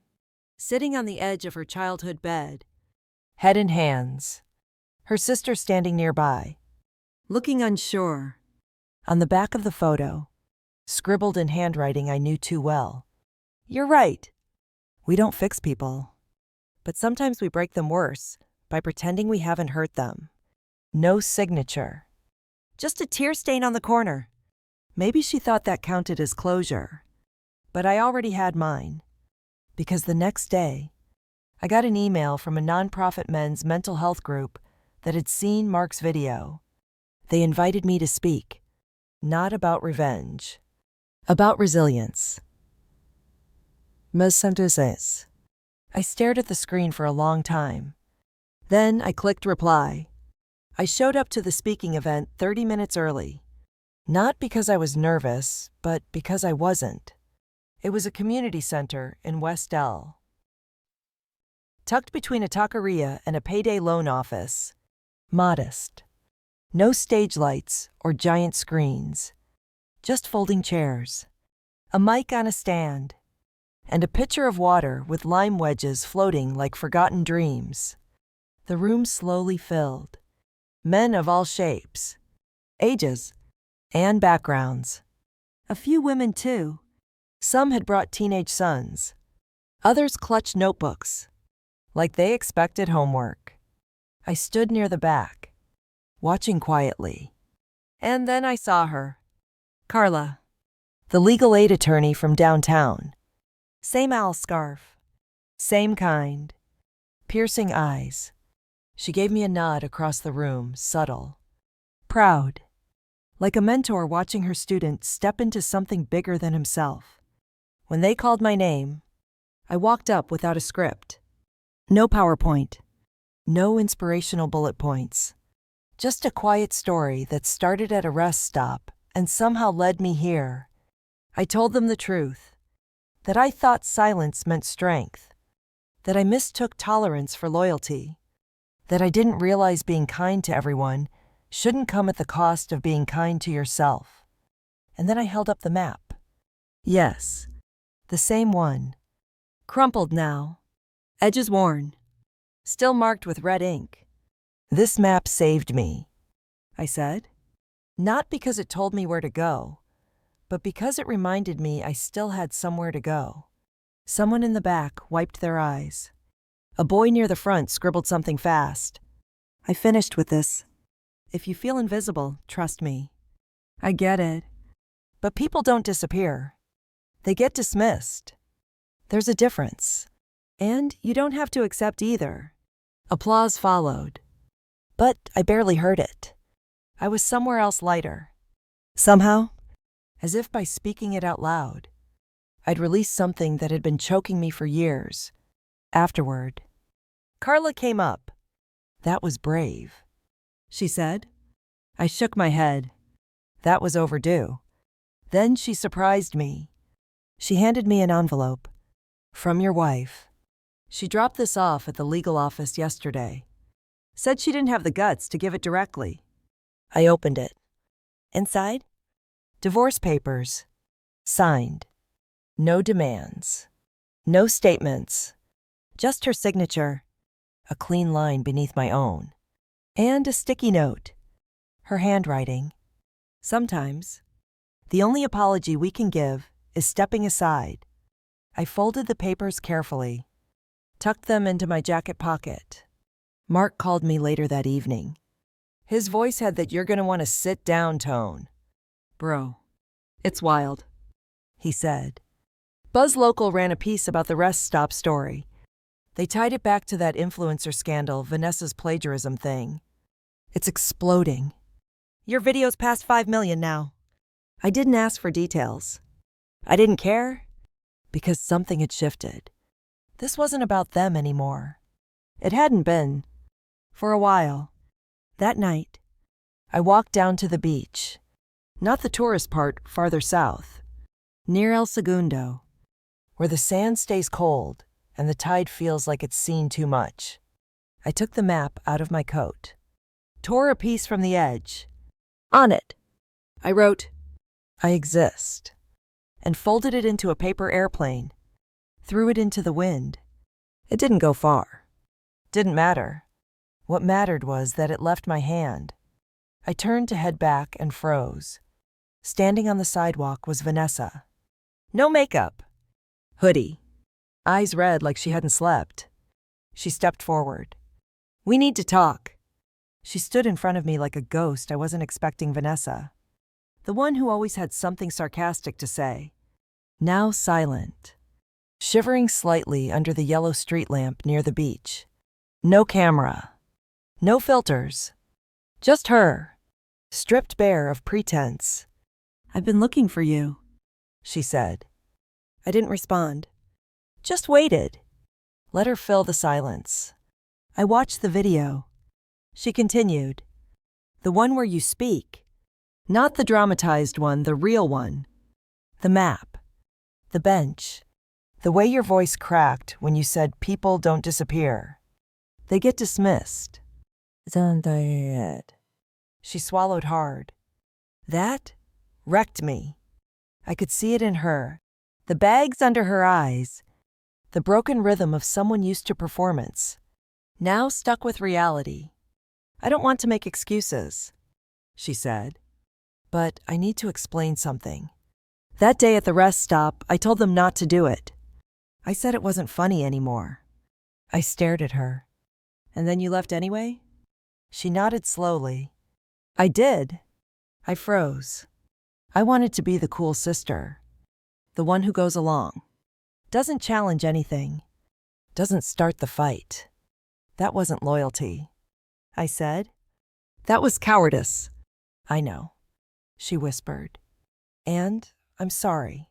sitting on the edge of her childhood bed, head in hands, her sister standing nearby, looking unsure. On the back of the photo, scribbled in handwriting I knew too well, "You're right. We don't fix people. But sometimes we break them worse by pretending we haven't hurt them." No signature. Just a tear stain on the corner. Maybe she thought that counted as closure. But I already had mine. Because the next day, I got an email from a nonprofit men's mental health group that had seen Mark's video. They invited me to speak. Not about revenge. About resilience. I stared at the screen for a long time. Then I clicked reply. I showed up to the speaking event 30 minutes early. Not because I was nervous, but because I wasn't. It was a community center in West L. Tucked between a taqueria and a payday loan office. Modest. No stage lights or giant screens. Just folding chairs. A mic on a stand. And a pitcher of water with lime wedges floating like forgotten dreams. The room slowly filled. Men of all shapes, ages, and backgrounds. A few women, too. Some had brought teenage sons. Others clutched notebooks, like they expected homework. I stood near the back, watching quietly. And then I saw her. Carla, the legal aid attorney from downtown. Same owl scarf. Same kind. Piercing eyes. She gave me a nod across the room, subtle. Proud. Like a mentor watching her student step into something bigger than himself. When they called my name, I walked up without a script. No PowerPoint. No inspirational bullet points. Just a quiet story that started at a rest stop and somehow led me here. I told them the truth. That I thought silence meant strength. That I mistook tolerance for loyalty. That I didn't realize being kind to everyone shouldn't come at the cost of being kind to yourself. And then I held up the map. Yes, the same one. Crumpled now. Edges worn. Still marked with red ink. This map saved me, I said. Not because it told me where to go, but because it reminded me I still had somewhere to go. Someone in the back wiped their eyes. A boy near the front scribbled something fast. I finished with this. If you feel invisible, trust me. I get it. But people don't disappear. They get dismissed. There's a difference. And you don't have to accept either. Applause followed. But I barely heard it. I was somewhere else lighter. Somehow, as if by speaking it out loud, I'd released something that had been choking me for years. Afterward, Carla came up. That was brave, she said. I shook my head. That was overdue. Then she surprised me. She handed me an envelope. From your wife. She dropped this off at the legal office yesterday. Said she didn't have the guts to give it directly. I opened it. Inside? Divorce papers. Signed. No demands. No statements. Just her signature. A clean line beneath my own. And a sticky note. Her handwriting. Sometimes, the only apology we can give is stepping aside. I folded the papers carefully, tucked them into my jacket pocket. Mark called me later that evening. His voice had that "you're gonna want to sit down" tone. Bro, it's wild, he said. Buzz Local ran a piece about the rest stop story. They tied it back to that influencer scandal, Vanessa's plagiarism thing. It's exploding. Your video's past 5 million now. I didn't ask for details. I didn't care, because something had shifted. This wasn't about them anymore. It hadn't been. For a while. That night, I walked down to the beach. Not the tourist part, farther south. Near El Segundo, where the sand stays cold and the tide feels like it's seen too much. I took the map out of my coat, tore a piece from the edge. On it, I wrote, "I exist," and folded it into a paper airplane, threw it into the wind. It didn't go far. Didn't matter. What mattered was that it left my hand. I turned to head back and froze. Standing on the sidewalk was Vanessa. No makeup. Hoodie. Eyes red like she hadn't slept. She stepped forward. "We need to talk." She stood in front of me like a ghost. I wasn't expecting Vanessa. The one who always had something sarcastic to say. Now silent. Shivering slightly under the yellow street lamp near the beach. No camera. No filters. Just her. Stripped bare of pretense. "I've been looking for you," she said. I didn't respond. Just waited. Let her fill the silence. I watched the video. She continued. "The one where you speak. Not the dramatized one, the real one. The map. The bench. The way your voice cracked when you said people don't disappear. They get dismissed." She swallowed hard. That wrecked me. I could see it in her. The bags under her eyes. The broken rhythm of someone used to performance. Now stuck with reality. "I don't want to make excuses," she said. "But I need to explain something. That day at the rest stop, I told them not to do it. I said it wasn't funny anymore." I stared at her. "And then you left anyway?" She nodded slowly. "I did." I froze. I wanted to be the cool sister. The one who goes along. Doesn't challenge anything. Doesn't start the fight. That wasn't loyalty. I said. "That was cowardice." "I know," she whispered. "And I'm sorry."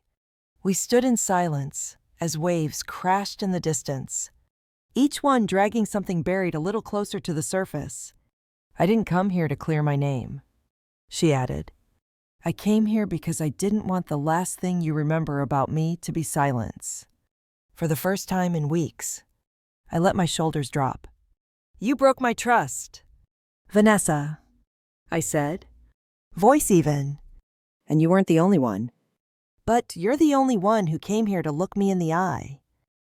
We stood in silence as waves crashed in the distance, each one dragging something buried a little closer to the surface. "I didn't come here to clear my name," she added. "I came here because I didn't want the last thing you remember about me to be silence." For the first time in weeks, I let my shoulders drop. "You broke my trust." "Vanessa," I said. Voice even. "And you weren't the only one." "But you're the only one who came here to look me in the eye."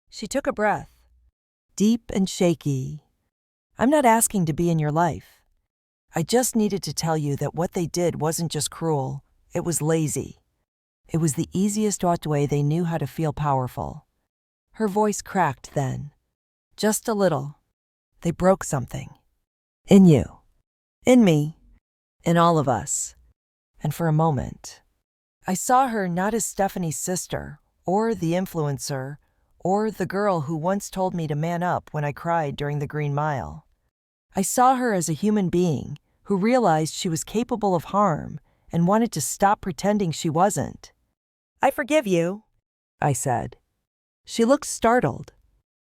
She took a breath. Deep and shaky. "I'm not asking to be in your life. I just needed to tell you that what they did wasn't just cruel, it was lazy. It was the easiest way they knew how to feel powerful." Her voice cracked then. Just a little. "They broke something. In you. In me. In all of us." And for a moment, I saw her not as Stephanie's sister, or the influencer, or the girl who once told me to man up when I cried during the Green Mile. I saw her as a human being who realized she was capable of harm and wanted to stop pretending she wasn't. "I forgive you," I said. She looked startled.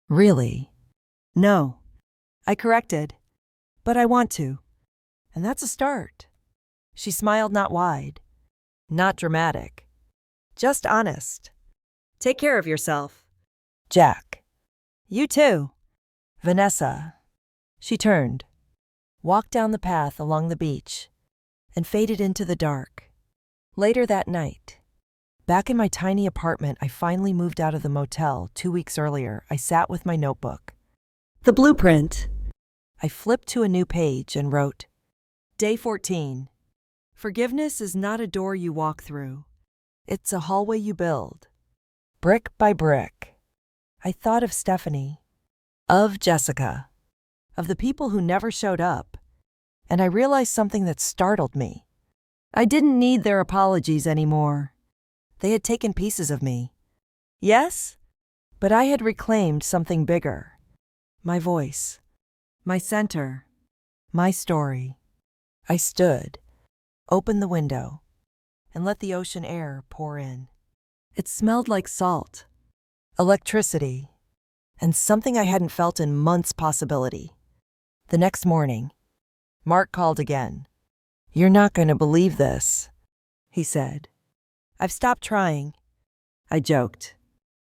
"Really?" "No," I corrected. "But I want to. And that's a start." She smiled, not wide, not dramatic, just honest. "Take care of yourself." "Jack." "You too." "Vanessa." She turned, walked down the path along the beach, and faded into the dark. Later that night, back in my tiny apartment I finally moved out of the motel 2 weeks earlier, I sat with my notebook. The blueprint. I flipped to a new page and wrote, Day 14. Forgiveness is not a door you walk through. It's a hallway you build. Brick by brick. I thought of Stephanie, of Jessica, of the people who never showed up, and I realized something that startled me. I didn't need their apologies anymore. They had taken pieces of me. Yes, but I had reclaimed something bigger. My voice, my center, my story. I stood, opened the window, and let the ocean air pour in. It smelled like salt, electricity, and something I hadn't felt in months, possibility. The next morning, Mark called again. "You're not going to believe this," he said. "I've stopped trying." I joked.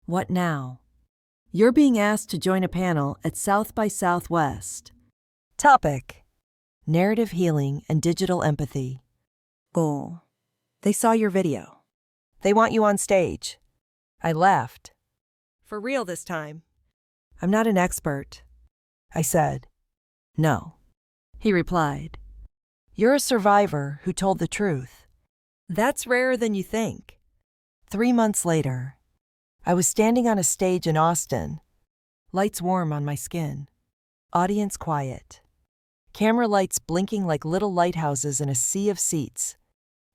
"What now?" "You're being asked to join a panel at South by Southwest. Topic: Narrative Healing and Digital Empathy. Goal: They saw your video. They want you on stage." I laughed. "For real this time?" "I'm not an expert," I said. "No," he replied. "You're a survivor who told the truth. That's rarer than you think." 3 months later, I was standing on a stage in Austin, lights warm on my skin, audience quiet, camera lights blinking like little lighthouses in a sea of seats.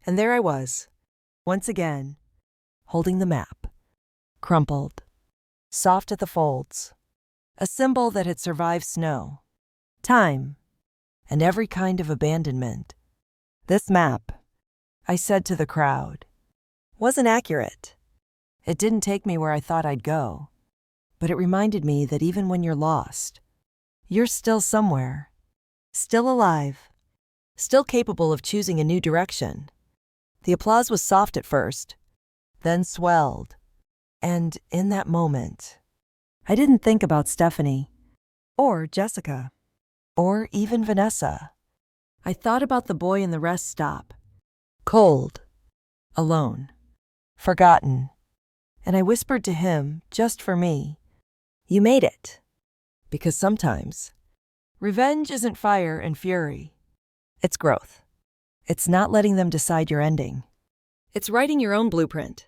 And there I was, once again, holding the map, crumpled, soft at the folds, a symbol that had survived snow, time, and every kind of abandonment. "This map," I said to the crowd, "wasn't accurate. It didn't take me where I thought I'd go, but it reminded me that even when you're lost, you're still somewhere, still alive, still capable of choosing a new direction." The applause was soft at first, then swelled, and in that moment, I didn't think about Stephanie, or Jessica, or even Vanessa. I thought about the boy in the rest stop, cold, alone, forgotten, and I whispered to him, just for me, "You made it." Because sometimes, revenge isn't fire and fury. It's growth. It's not letting them decide your ending. It's writing your own blueprint.